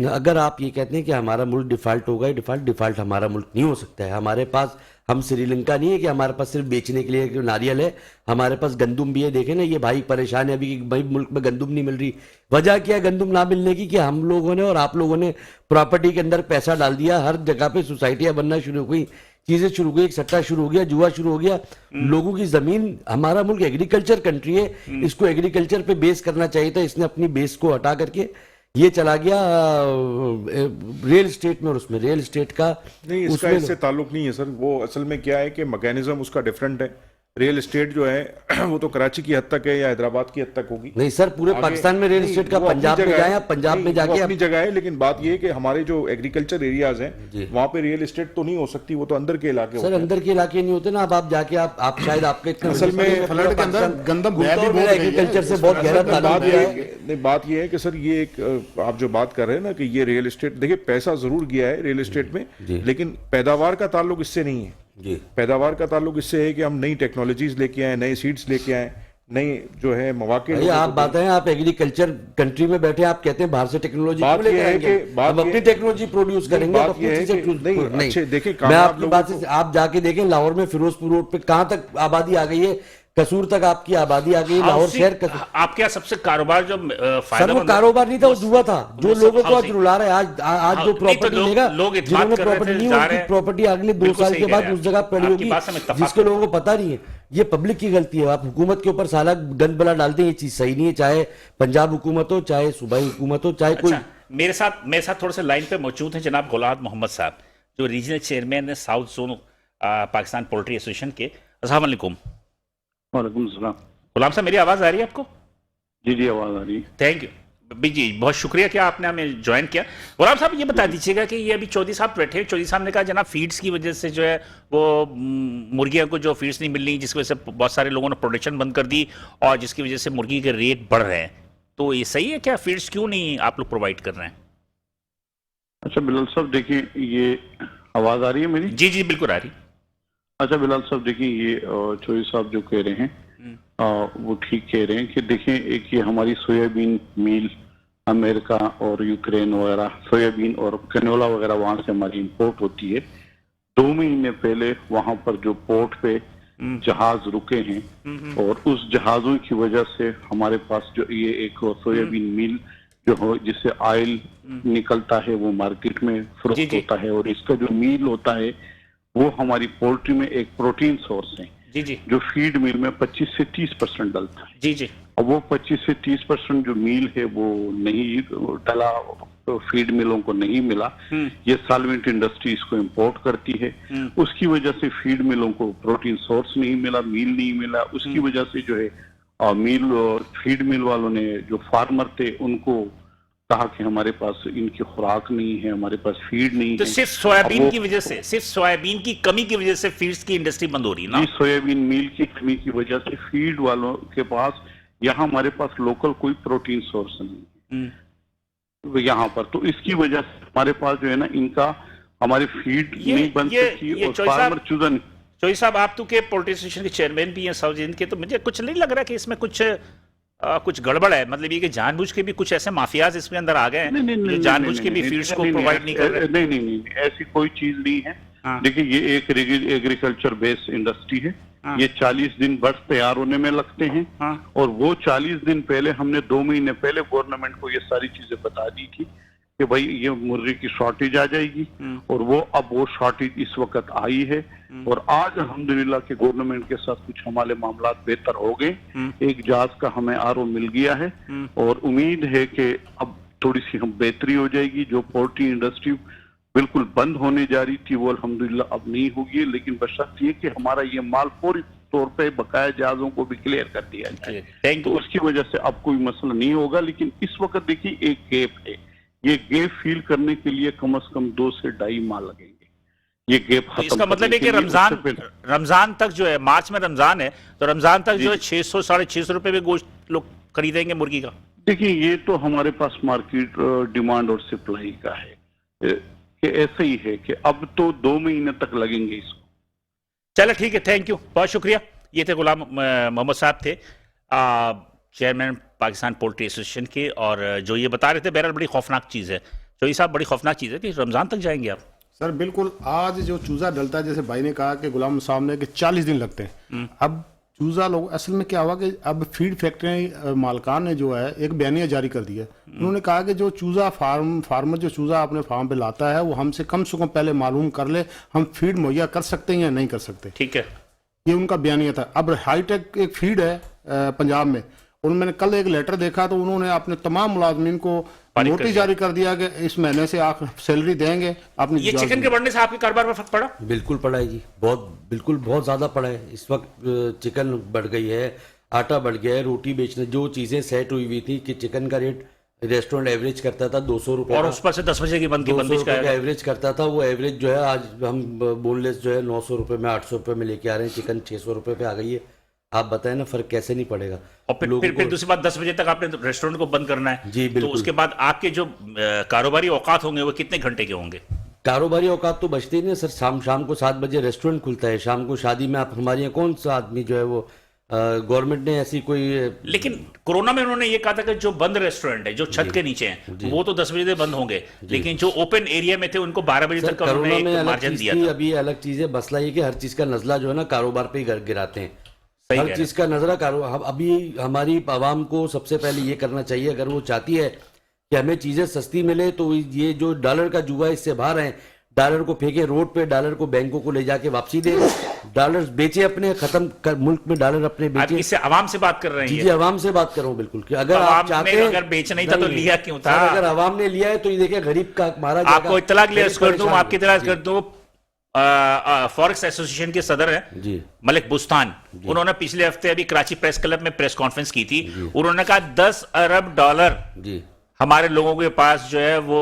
अगर आप ये कहते हैं कि हमारा मुल्क डिफॉल्ट होगा, डिफॉल्ट हमारा मुल्क नहीं हो सकता है। हमारे पास, हम श्रीलंका नहीं है कि हमारे पास सिर्फ बेचने के लिए नारियल है, हमारे पास गंदुम भी है। देखें ना, ये भाई परेशान है अभी कि भाई मुल्क में गंदुम नहीं मिल रही। वजह क्या है गंदुम ना मिलने की? कि हम लोगों ने और आप लोगों ने प्रॉपर्टी के अंदर पैसा डाल दिया, हर जगह पे सोसाइटियां बनना शुरू हो गई, चीजें शुरू हो गई, एक सट्टा शुरू हो गया, जुआ शुरू हो गया। लोगों की जमीन, हमारा मुल्क एग्रीकल्चर कंट्री है, इसको एग्रीकल्चर पे बेस करना चाहिए था, इसने अपनी बेस को हटा करके ये चला गया रियल एस्टेट में, और उसमें रियल एस्टेट का नहीं, इसका उसमें इससे ताल्लुक नहीं है सर। वो असल में क्या है कि मैकेनिज्म उसका डिफरेंट है। रियल एस्टेट जो है वो तो कराची की हद तक है या हैदराबाद की हद तक होगी। नहीं सर, पूरे आगे- पाकिस्तान में रियल नहीं, एस्टेट का वो अपनी पंजाब में जगह जाए, है। आप पंजाब नहीं, में जाके वो आप अपनी जगह है, लेकिन बात ये है कि हमारे जो एग्रीकल्चर एरियाज हैं वहां पे रियल एस्टेट तो नहीं हो सकती, वो तो अंदर के इलाके सर होते हैं। अंदर के इलाके नहीं होते ना। अब आप जाके आप शायद आपके इतना असल में फ्लड के अंदर गंदम बह भी बहुत रही है। एग्रीकल्चर से बहुत गहरा बात ताल्लुक ये है। है कि- नहीं, बात ये है कि सर ये एक आप जो बात कर रहे हैं ना कि ये रियल एस्टेट, देखिए पैसा जरूर गया है रियल एस्टेट में, लेकिन पैदावार का ताल्लुक इससे नहीं है। जी पैदावार का ताल्लुक इससे है कि हम नई टेक्नोलॉजीज लेके आए, नए सीड्स लेके आए, नई जो है मौके। भैया आप बात है, आप एग्रीकल्चर कंट्री में बैठे, आप कहते हैं बाहर से टेक्नोलॉजी बात क्यों लेकर ये है आएंगे? कि- बात हम ये- अपनी टेक्नोलॉजी प्रोड्यूस करेंगे, बात आप अपनी ये है चीजें कि- produce- नहीं, अच्छे देखें, मैं कामयाब आपकी लोगों बात से, आप जाके देखें लाहौर में फिरोजपुर रोड पे कहां तक आबादी आ गई है, कसूर तक आपकी आबादी आ गई है, लाहौर शहर आपके यहाँ सबसे कारोबार जो सर वो कारोबार नहीं था, वो जुआ था जो लोगों को आज रुला रहा है। आज जो नहीं, तो प्रॉपर्टी लोग- लेगा, लोग इत्तेफाक जिन्होंने कर रहे प्रॉपर्टी थे, नहीं, जा उनकी रहे हैं। प्रॉपर्टी अगले 2 बिल्कुल साल सही के कह बाद रहे हैं उस जगह पड़ी आपकी होगी, बात से मैं इत्तेफाक जिसके लोगों को पता नहीं है। ये पब्लिक की गलती है। आप हुकूमत के ऊपर साला गंद बला डालते हैं, ये चीज सही नहीं है। चाहे पंजाब हुकूमत हो, चाहे सूबाई हुकूमत हो, चाहे कोई। अच्छा, मेरे साथ थोड़े से लाइन पे मौजूद हैं जनाब गुलाम मोहम्मद साहब, जो रीजनल चेयरमैन है south zone Pakistan poultry association के। अस्सलाम वालेकुम। वालेकुम सलाम। गुलाम साहब, मेरी आवाज आ रही है आपको? जी जी, आवाज आ रही है। Thank you. जी, बहुत शुक्रिया कि आपने हमें ज्वाइन किया। गुलाम साहब ये बता दीजिएगा कि ये अभी चौधरी साहब बैठे हैं, चौधरी साहब ने कहा जनाब फीड्स की वजह से जो है वो मुर्गियों को जो फीड्स नहीं मिल रही, जिसकी वजह से बहुत सारे लोगों ने प्रोडक्शन बंद कर दी और जिसकी वजह से मुर्गी के रेट बढ़ रहे हैं। तो ये सही है क्या? फीड्स क्यों नहीं आप लोग प्रोवाइड कर रहे हैं? अच्छा बिलाल साहब देखिए, ये आवाज आ रही है मेरी? जी जी बिल्कुल आ रही। अच्छा बिलाल साहब देखिए, ये चौधरी साहब जो कह रहे हैं वो ठीक कह रहे हैं कि देखें, एक ये हमारी सोयाबीन मील अमेरिका और यूक्रेन वगैरह, सोयाबीन और कैनोला वगैरह वहां से हमारी इंपोर्ट होती है। 2 महीने पहले वहां पर जो पोर्ट पे जहाज रुके हैं और उस जहाजों की वजह से हमारे पास जो ये एक सोयाबीन मील जो हो, जिससे ऑयल निकलता है, वो मार्केट में फरोख्त होता है। और इसका जो मील होता है वो हमारी पोल्ट्री में एक प्रोटीन सोर्स है जी जी जो फीड मील में 25 से 30% डलता है। जी जी और वो 25 से 30% जो मील है वो नहीं डला, तो फीड मिलों को नहीं मिला। ये सॉल्वेंट इंडस्ट्री इसको इंपोर्ट करती है, उसकी वजह से फीड मिलों को प्रोटीन सोर्स नहीं मिला, मील नहीं मिला। उसकी वजह से जो है मील और फीड मिल वालों ने, जो फार्मर थे, उनको कहा कि हमारे पास इनकी खुराक नहीं है, हमारे पास फीड नहीं तो है। सिर्फ सोयाबीन की वजह से, सिर्फ सोयाबीन की कमी की वजह से फीड्स की इंडस्ट्री बंद हो रही है ना? जी, सोयाबीन मील की कमी की वजह से फीड वालों के पास, यहाँ हमारे पास लोकल कोई प्रोटीन सोर्स नहीं है यहाँ पर। तो इसकी वजह से हमारे पास जो है ना, इनका हमारे फीड नहीं बन सकती और फार्मर चूजन। चौधरी साहब आप तो के पोल्ट्री एसोसिएशन के चेयरमैन भी हैं साउथ इंडियन के, तो मुझे कुछ नहीं लग रहा कि इसमें कुछ गड़बड़ है? मतलब ये कि जानबूझ के भी कुछ ऐसे माफियाज इसमें अंदर आ गए हैं जो जानबूझ के भी फीड्स को प्रोवाइड नहीं कर रहे? नहीं, ऐसी कोई चीज नहीं है। देखिए, ये एक एग्रीकल्चर बेस्ड इंडस्ट्री है। ये 40 दिन बर्ड्स तैयार होने में लगते हैं और वो 40 दिन पहले, हमने 2 महीने पहले गवर्नमेंट को ये सारी चीजें बता दी थी कि भाई ये मुर्गी की शॉर्टेज आ जाएगी। और वो शॉर्टेज इस वक्त आई है और आज अल्हम्दुलिल्लाह के गवर्नमेंट के साथ कुछ हमारे मामला बेहतर हो गए। एक जहाज का हमें आरओ मिल गया है और उम्मीद है कि अब थोड़ी सी हम बेहतरी हो जाएगी। जो पोल्ट्री इंडस्ट्री बिल्कुल बंद होने जा रही थी वो अल्हम्दुलिल्लाह अब नहीं होगी, लेकिन बशर्त ये कि हमारा ये माल फौरी तौर पे बकाया जहाजों को भी क्लियर कर दिया जाए, तो उसकी वजह से अब कोई मसला नहीं होगा। लेकिन इस वक्त देखिए एक गैप है, ये गैप फील करने के लिए कम से कम 2 से 2.5 माह लगेंगे। ये गैप तो इसका मतलब है कि रमजान तक जो है, मार्च में रमजान है, तो रमजान तक जो है 600-650 रुपए में गोश्त लोग खरीदेंगे मुर्गी का। देखिए, ये तो हमारे पास मार्केट डिमांड और सप्लाई का है कि ऐसे ही है कि अब तो 2 महीने तक लगेंगे इसको। चलो ठीक है, थैंक यू, बहुत शुक्रिया। ये थे गुलाम मोहम्मद साहब, थे चेयरमैन पाकिस्तान पोल्ट्री एसोसिएशन के, और जो ये बता रहे थे बहरहाल बड़ी खौफनाक चीज़ है। चौधरी साहब, बड़ी खौफनाक चीज़ है कि रमज़ान तक जाएंगे आप। सर बिल्कुल, आज जो चूज़ा डलता है, जैसे भाई ने कहा कि गुलाम साहब ने कि 40 दिन लगते हैं। अब चूज़ा लोग, असल में क्या हुआ कि अब फीड फैक्ट्री मालकान ने जो है एक बयानिया जारी कर दिया। उन्होंने कहा कि जो चूज़ा फार्मर जो चूज़ा अपने फार्म पे लाता है वो हमसे कम से कम पहले मालूम कर ले, हम फीड मुहैया कर सकते हैं या नहीं कर सकते। ठीक है, ये उनका बयानिया था। अब हाईटेक एक फीड है पंजाब में, और मैंने कल एक लेटर देखा तो उन्होंने अपने तमाम मुलाजमीन को नोटिस जारी कर दिया कि इस महीने से आप सैलरी देंगे अपनी। ये चिकन के बढ़ने से आपके कारोबार पर फर्क पड़ा? बिल्कुल पड़ा है जी, बहुत ज्यादा पड़ा है। इस वक्त चिकन बढ़ गई है, आटा बढ़ गया है, रोटी बेचने जो चीजें सेट हुई हुई थी कि चिकन का रेट रेस्टोरेंट एवरेज करता था 200 रुपए, और उस पर से 10 बजे की बंदिश का एवरेज करता था, वो एवरेज जो है आज हम बोनलेस जो है 900 रुपए में 800 रुपए में लेके आ रहे हैं। चिकन 600 रुपए पे आ गई है। आप बताएं ना, फर्क कैसे नहीं पड़ेगा। और फिर दूसरी बात, 10 बजे तक आपने रेस्टोरेंट को बंद करना है जी, तो उसके बाद आपके जो कारोबारी औकात होंगे वो कितने घंटे के होंगे? कारोबारी औकात तो बचते ही नहीं सर। शाम को 7 बजे रेस्टोरेंट खुलता है। शाम को शादी में आप हमारे यहाँ कौन सा आदमी जो है वो गवर्नमेंट ने ऐसी कोई, लेकिन कोरोना में उन्होंने ये कहा था कि जो बंद रेस्टोरेंट है, जो छत के नीचे हैं, वो तो 10 बजे से बंद होंगे, लेकिन जो ओपन एरिया में थे उनको 12 बजे तक कोरोना में मार्जिन दिया था। अभी अलग चीज है, मसला ये कि हर चीज का नजला जो है ना कारोबार पे ही गिराते हैं। हर चीज का नजरा अभी हमारी आवाम को सबसे पहले ये करना चाहिए, अगर वो चाहती है कि हमें चीजें सस्ती मिले, तो ये जो डॉलर का जुआ है इससे बाहर है। डॉलर को फेंके रोड पे, डॉलर को बैंकों को ले जाके वापसी दे, डॉलर बेचे अपने, खत्म कर मुल्क में डॉलर अपने बेचे। इससे आवाम से बात कर रहे हैं? जी, आवाम से बात कर रहा हूँ बिल्कुल, कि अगर आप चाहते हैं, अगर बेचना ही था तो लिया क्यों था? अगर आवाम ने लिया है तो ये देखिए गरीब का मारा जाएगा। आपको इत्तला कर दूं, आपकी इत्तला कर दूं, फॉरेक्स एसोसिएशन के सदर हैं जी मलिक बुस्तान, उन्होंने पिछले हफ्ते अभी कराची प्रेस क्लब में प्रेस कॉन्फ्रेंस की थी। उन्होंने कहा 10 अरब डॉलर जी हमारे लोगों के पास जो है वो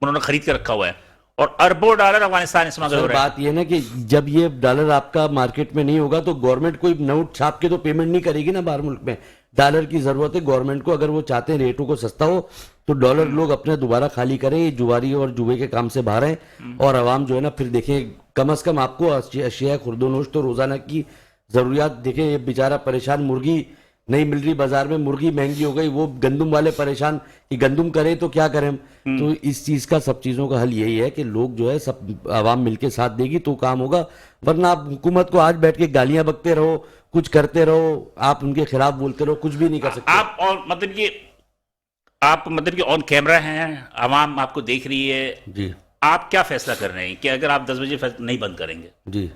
उन्होंने खरीद के रखा हुआ है और अरबों डॉलर अफगानिस्तान इसमें हो सर रहा है। बात ये ना कि जब ये डॉलर आपका मार्केट में नहीं होगा तो गवर्नमेंट कोई नोट छाप के तो पेमेंट नहीं करेगी ना बाहर मुल्क में। डॉलर की जरूरत है गवर्नमेंट को, अगर वो चाहते हैं रेटों को सस्ता हो तो डॉलर लोग अपने दोबारा खाली करें, ये जुआरी और जुए के काम से बाहर हैं और आवाम जो है ना फिर देखें कम से कम आपको अशिया खुर्दोनोश तो रोजाना की जरूरियात देखें। ये बेचारा परेशान, मुर्गी नहीं मिल रही बाजार में, मुर्गी महंगी हो गई, वो गंदुम वाले परेशान कि गंदुम करें तो क्या करें हम। तो इस चीज का सब चीजों का हल यही है कि लोग जो है सब आवाम मिलके साथ देगी तो काम होगा, वरना आप हुकूमत को आज बैठ के गालियां बकते रहो, कुछ करते रहो, आप उनके खिलाफ बोलते रहो, कुछ भी नहीं कर सकते। आप मतलब कि ऑन कैमरा हैं, आवाम आपको देख रही है जी। आप क्या फैसला कर रहे हैं कि अगर आप 10 बजे नहीं बंद करेंगे? जी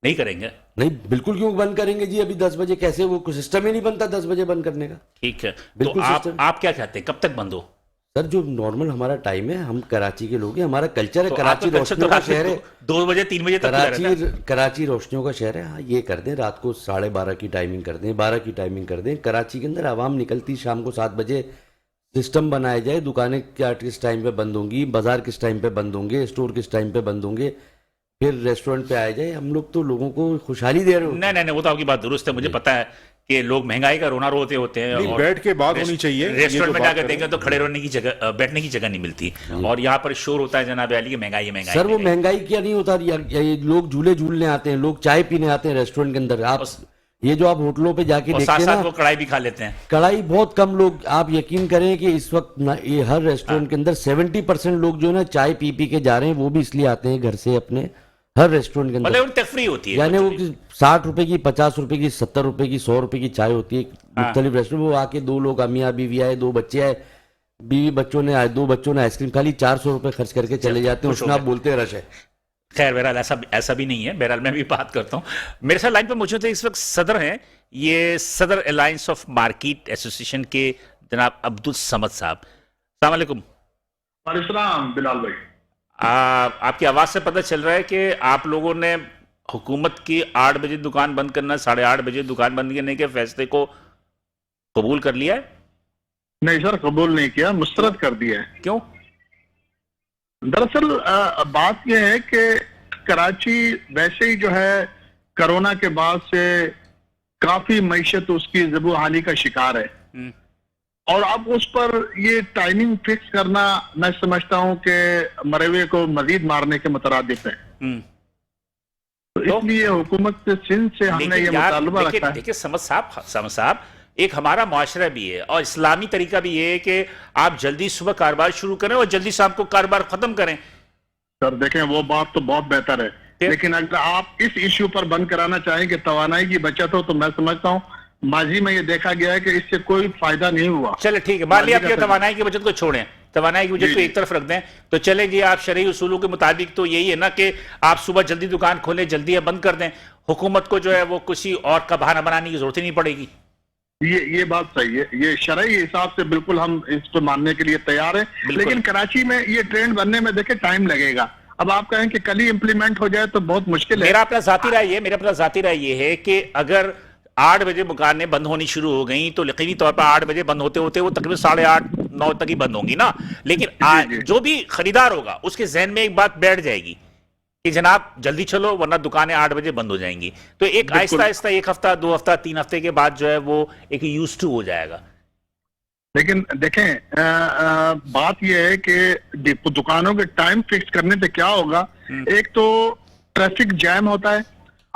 नहीं करेंगे? नहीं बिल्कुल क्यों बंद करेंगे जी, अभी 10 बजे कैसे, वो सिस्टम ही नहीं बनता 10 बजे बंद करने का। ठीक है, तो बिल्कुल आप क्या चाहते हैं, कब तक बंद हो? सर जो नॉर्मल हमारा टाइम है, हम कराची के लोग हैं, हमारा कल्चर है, तो कराची आपका रोशनियों का शहर है, 2 बजे 3 बजे तक खुला रहता है। कराची रोशनियों का शहर है। हाँ ये कर दें, रात को 12:30 की टाइमिंग कर दें, 12 की टाइमिंग कर दें। कराची के अंदर आवाम निकलती शाम को 7 बजे, सिस्टम बनाया जाए, दुकानें क्या किस टाइम पे बंद होंगी, बाजार किस टाइम पे बंद होंगे, स्टोर किस टाइम पे बंद होंगे, फिर रेस्टोरेंट पे आया जाए। हम लोग तो लोगों को खुशहाली दे रहे हो। नहीं, वो तो आपकी बात दुरुस्त है, मुझे पता है कि लोग महंगाई का रोना रोते होते हैं नहीं, और बैठ के बात होनी चाहिए। रेस्टोरेंट में बात जाकर कर रहे देखें तो खड़े रहने की जगह, बैठने की जगह नहीं मिलती और यहाँ पर शोर होता है जनाब अली की महंगाई है, महंगाई। सर वो महंगाई क्या नहीं होता, ये लोग झूले झूलने आते हैं, लोग चाय पीने आते हैं रेस्टोरेंट के अंदर। आप ये जो आप होटलों पे जाके और देखते साथ हैं साथ ना, वो कढ़ाई भी खा लेते हैं। कढ़ाई बहुत कम लोग, आप यकीन करें कि इस वक्त ना ये हर रेस्टोरेंट के अंदर 70% लोग जो है ना चाय पी पी के जा रहे हैं, वो भी इसलिए आते हैं घर से अपने, हर रेस्टोरेंट के अंदर। मतलब तफरी होती है, यानी वो 60 रुपए की, 50 रुपए की, 70 रुपए की, 100 रुपए की चाय होती है मुख्तलिफ रेस्टोरेंट। वो आके 2 लोग, मियाँ बीवी आए, 2 बच्चे आए, बीवी बच्चों ने आए, 2 बच्चों ने आइसक्रीम खा ली, 400 रुपए खर्च करके चले जाते हैं, उसमें आप बोलते हैं रश है। खैर बहरहाल ऐसा भी नहीं है। बहरहाल मैं भी बात करता हूँ। मेरे साथ लाइन पर मौजूद है इस वक्त सदर हैं, ये सदर अलायंस ऑफ मार्केट एसोसिएशन के जनाब अब्दुल समद साहब। अस्सलाम वालेकुम। वालेकुम बिलाल भाई। आपकी आवाज से पता चल रहा है कि आप लोगों ने हुकूमत की 8 बजे दुकान बंद करना, 8:30 बजे दुकान बंद करने के फैसले को कबूल कर लिया है? नहीं सर, कबूल नहीं किया, मुस्तरद कर दिया है। क्यों? दरअसल बात यह है कि कराची वैसे ही जो है कोरोना के बाद से काफी मईशत उसकी ज़बूहाली का शिकार है और अब उस पर ये टाइमिंग फिक्स करना मैं समझता हूं कि मरवे को मजीद मारने के मुतरादिफ है। तो इसलिए हुकूमत से सिंध से हमने ये मुतालबा रखा है। देखिए समद साहब, एक हमारा मुआशरा भी है और इस्लामी तरीका भी ये है कि आप जल्दी सुबह कारोबार शुरू करें और जल्दी शाम को कारोबार खत्म करें। सर देखें वो बात तो बहुत बेहतर है, लेकिन अगर आप इस इश्यू पर बंद कराना चाहें कि तवानाई की बचत हो, तो मैं समझता हूँ माजी में ये देखा गया है कि इससे कोई फायदा नहीं हुआ। चले ठीक है, मान लिया आपकी तवानाई की बचत को छोड़ें, तवानाई की बचत को एक तरफ रख दें, तो चले जी आप शरई उसूलों के मुताबिक तो यही है ना कि आप सुबह जल्दी दुकान खोलें, जल्दी बंद कर दें, हुकूमत को जो है वो किसी और का बहाना बनाने की जरूरत ही नहीं पड़ेगी। ये बात सही है, ये शरई हिसाब से बिल्कुल हम इसको मानने के लिए तैयार है, लेकिन कराची में ये ट्रेंड बनने में देखे टाइम लगेगा। अब आप कहें कि कल ही इंप्लीमेंट हो जाए तो बहुत मुश्किल है। मेरा अपना जाती राय ये है कि अगर 8 बजे दुकानें बंद होनी शुरू हो गई तो यकीनी तौर पर 8 बजे बंद होते होते वो तकरीबन 8:30-9 तक ही बंद होंगी ना, लेकिन जो भी खरीदार होगा उसके जहन में एक बात बैठ जाएगी कि जनाब जल्दी चलो वरना दुकानें 8 बजे बंद हो जाएंगी। तो एक आहिस्ता आहिस्ता 1 हफ्ता, 2 हफ्ता, 3 हफ्ते के बाद जो है वो एक यूज्ड टू हो जाएगा। लेकिन देखें बात यह है कि दुकानों के टाइम फिक्स करने से क्या होगा, एक तो ट्रैफिक जैम होता है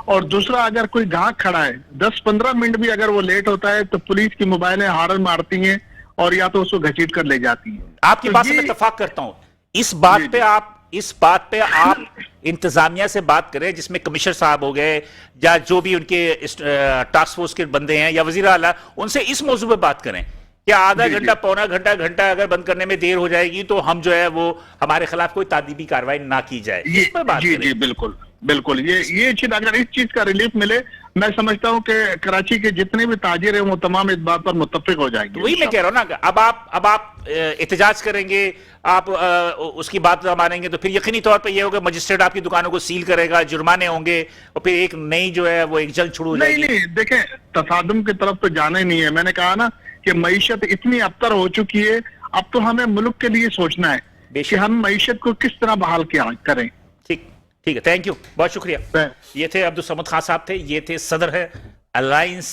और दूसरा अगर कोई ग्राहक खड़ा है 10-15 मिनट भी अगर वो लेट होता है तो पुलिस की मोबाइलें हारन मारती हैं और या तो उसको घसीट कर ले जाती हैं। आपकी तो बात से मैं इत्तेफाक करता हूं। इस बात पे आप इंतजामिया से बात करें, जिसमें कमिश्नर साहब हो गए या जो भी उनके टास्क फोर्स के बंदे हैं या वजीर आला, उनसे इस मौजू पे बात करें कि आधा घंटा, पौना घंटा अगर बंद करने में देर हो जाएगी तो हम जो है वो हमारे खिलाफ कोई तादीबी कार्रवाई ना की जाए। इस पर बात करें। जी बिल्कुल ये चीज, अगर इस चीज का रिलीफ मिले, मैं समझता हूं कि कराची के जितने भी ताजिर हैं वो तमाम इस बात पर मुत्तफिक हो जाएंगे। वही मैं कह रहा हूं ना, अब आप एहतजाज करेंगे, आप उसकी बात मानेंगे तो फिर यकीनी तौर पे ये होगा मजिस्ट्रेट आपकी दुकानों को सील करेगा, जुर्माने होंगे और फिर एक नई जो है वो एक जंग शुरू हो जाएगी। नहीं देखें, तसादुम की तरफ तो जाना ही नहीं है। मैंने कहा ना कि मईशत इतनी अबतर हो चुकी है, अब तो हमें मुल्क के लिए सोचना है कि बेशक। हम मईशत को किस तरह बहाल किया करें। ठीक ठीक है, थैंक यू, बहुत शुक्रिया। ये थे अब्दुल समद खान साहब थे, ये थे सदर है अलायंस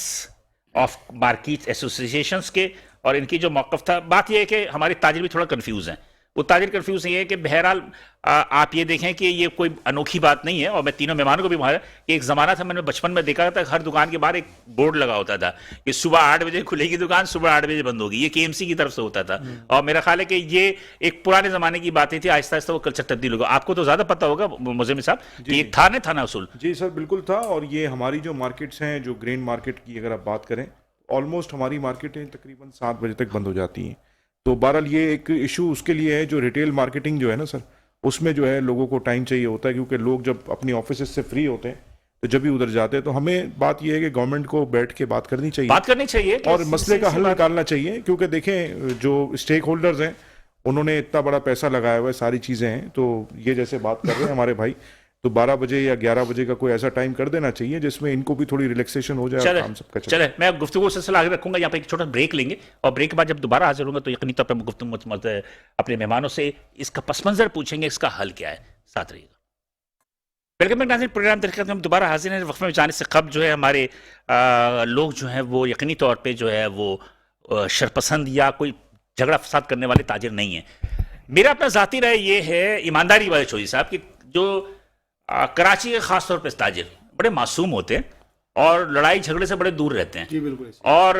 ऑफ मार्केट एसोसिएशंस के, और इनकी जो मौकफ था। बात यह है कि हमारे ताजिर भी थोड़ा कंफ्यूज हैं। वो ताजिर कंफ्यूज ये है कि बहरहाल आप ये देखें कि ये कोई अनोखी बात नहीं है, और मैं तीनों मेहमानों को भी वहाँ कि एक ज़माना था, मैंने बचपन में देखा था हर दुकान के बाहर एक बोर्ड लगा होता था कि सुबह 8 बजे खुलेगी दुकान, सुबह 8 बजे बंद होगी। ये केएमसी की तरफ से होता था, और मेरा ख्याल है कि ये एक पुराने ज़माने की बातें थी, आहिस्ता आहिस्ता वो कल्चर तब्दील होगा। आपको तो ज़्यादा पता होगा मुज़म्मिल साहब कि एक था ना उसूल। जी सर, बिल्कुल था। और ये हमारी जो मार्केट्स हैं, जो ग्रेन मार्केट की अगर आप बात करें, ऑलमोस्ट हमारी मार्केटें तकरीबन 7 बजे तक बंद हो जाती हैं। तो बहरहाल ये एक इशू उसके लिए है, जो रिटेल मार्केटिंग जो है ना सर, उसमें जो है लोगों को टाइम चाहिए होता है, क्योंकि लोग जब अपनी ऑफिस से फ्री होते हैं तो जब भी उधर जाते हैं, तो हमें बात यह है कि गवर्नमेंट को बैठ के बात करनी चाहिए कि और मसले का हल निकालना चाहिए। क्योंकि देखें, जो स्टेक होल्डर्स हैं उन्होंने इतना बड़ा पैसा लगाया हुआ है, सारी चीज़ें हैं, तो ये जैसे बात कर रहे हैं हमारे भाई, तो 12 बजे या 11 बजे का कोई ऐसा टाइम कर देना चाहिए जिसमें इनको भी थोड़ी रिलैक्सेशन हो जाए और काम सबका चले। मैं गुफ्तगू सिलसिला आगे रखूंगा। यहाँ पे एक छोटा ब्रेक लेंगे, और ब्रेक के बाद जब दोबारा हाजिर होंगे तो यकीनी तौर पर गुफ्तगू अपने मेहमानों से इसका पस मंजर पूछेंगे, इसका हल क्या है। साथ रहिएगा। वेलकम बैक नाज़रीन, प्रोग्राम तरीके हम दोबारा हाजिर हैं। वक्फे में जाने से कब जो है हमारे लोग जो हैं वो यकीनी तौर पे जो है वो शरपसंद या कोई झगड़ा फसाद करने वाले ताजिर नहीं है। मेरा अपना ज़ाती राय ये है, ईमानदारी वाले चौधरी साहब, कि जो कराची के खास तौर पे ताजिर बड़े मासूम होते हैं और लड़ाई झगड़े से बड़े दूर रहते हैं। जी बिल्कुल। और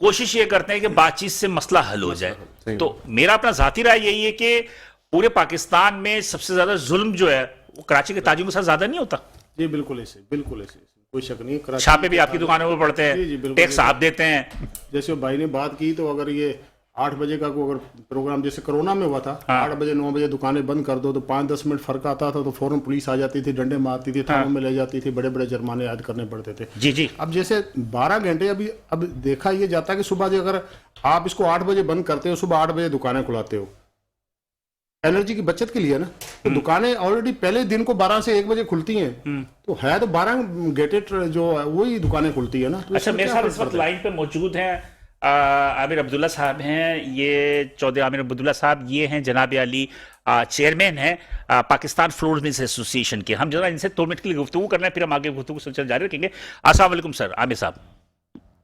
कोशिश ये करते हैं कि बातचीत से मसला हल हो जाए। तो मेरा अपना ज़ाती राय यही है कि पूरे पाकिस्तान में सबसे ज्यादा जुल्म जो है वो कराची के ताजिरों के साथ ज्यादा नहीं होता। जी बिल्कुल ऐसे, बिल्कुल ऐसे, कोई शक नहीं है। छापे भी आपकी दुकानों पर पड़ते हैं, टैक्स आप देते हैं। जैसे भाई ने बात की, तो अगर ये 8 बजे का को अगर प्रोग्राम जैसे कोरोना में हुआ था, 8 बजे 9 बजे दुकानें बंद कर दो, तो 5-10 मिनट फर्क आता था, तो फौरन पुलिस आ जाती थी, डंडे मारती थी, थानों में ले जाती थी, बड़े बड़े जुर्माने याद करने पड़ते थे। जी जी। अब जैसे 12 घंटे अब देखा ये जाता है कि सुबह अगर आप इसको 8 बजे बंद करते हो, सुबह 8 बजे दुकानें खुलाते हो, एनर्जी की बचत के लिए ना, तो दुकानें ऑलरेडी पहले दिन को 12 से 1 बजे खुलती हैं, तो है तो 12 गेटेड जो है वही दुकानें खुलती है ना। तो अच्छा, मेरे साथ इस वक्त लाइन पे मौजूद हैं आमिर अब्दुल्ला साहब हैं, ये चौधरी आमिर अब्दुल्ला साहब, ये हैं जनाब अली चेयरमैन हैं पाकिस्तान फ्लोर मिल्स एसोसिएशन के। हम जरा इनसे 2 मिनट के लिए गुफ्तगू करना है, फिर हम आगे गुफ्तगू सिलसिला जारी रखेंगे। अस्सलाम वालेकुम सर, आमिर साहब।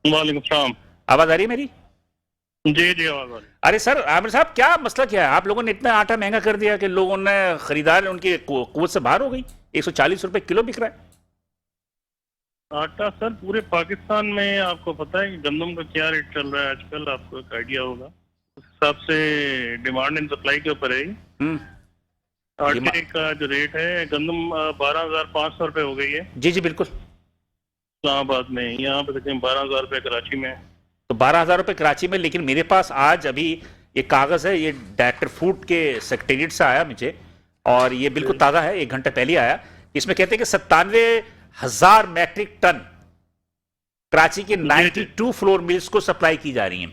वालेकुम सलाम। आवाज आ रही है मेरी? जी जी आवाज आ रही। अरे सर, आमिर साहब, क्या मसला क्या है? आप लोगों ने इतना आटा महंगा कर दिया कि लोगों ने खरीदार उनकी कुव्वत से बाहर हो गई। 140 रुपए किलो बिक रहा है आटा। सर पूरे पाकिस्तान में आपको पता है कि गंदम का क्या रेट चल रहा है आजकल, आपको एक आइडिया होगा। उस हिसाब से डिमांड एंड सप्लाई के ऊपर है। आटे का जो रेट है, गंदम 12,500 रुपए हो गई है। जी जी बिल्कुल। इस्लामाबाद में, यहाँ पे तकरीबन 12,000 रुपए कराची में। तो 12,000 रुपए कराची में। लेकिन मेरे पास आज अभी ये कागज है, ये डायरेक्टर फूड के सेक्रेटेरिएट से आया मुझे, और ये बिल्कुल ताज़ा है, 1 घंटे पहले आया। इसमें कहते हैं कि 97,000 मैट्रिक टन कराची के 92 फ्लोर मिल्स को सप्लाई की जा रही है,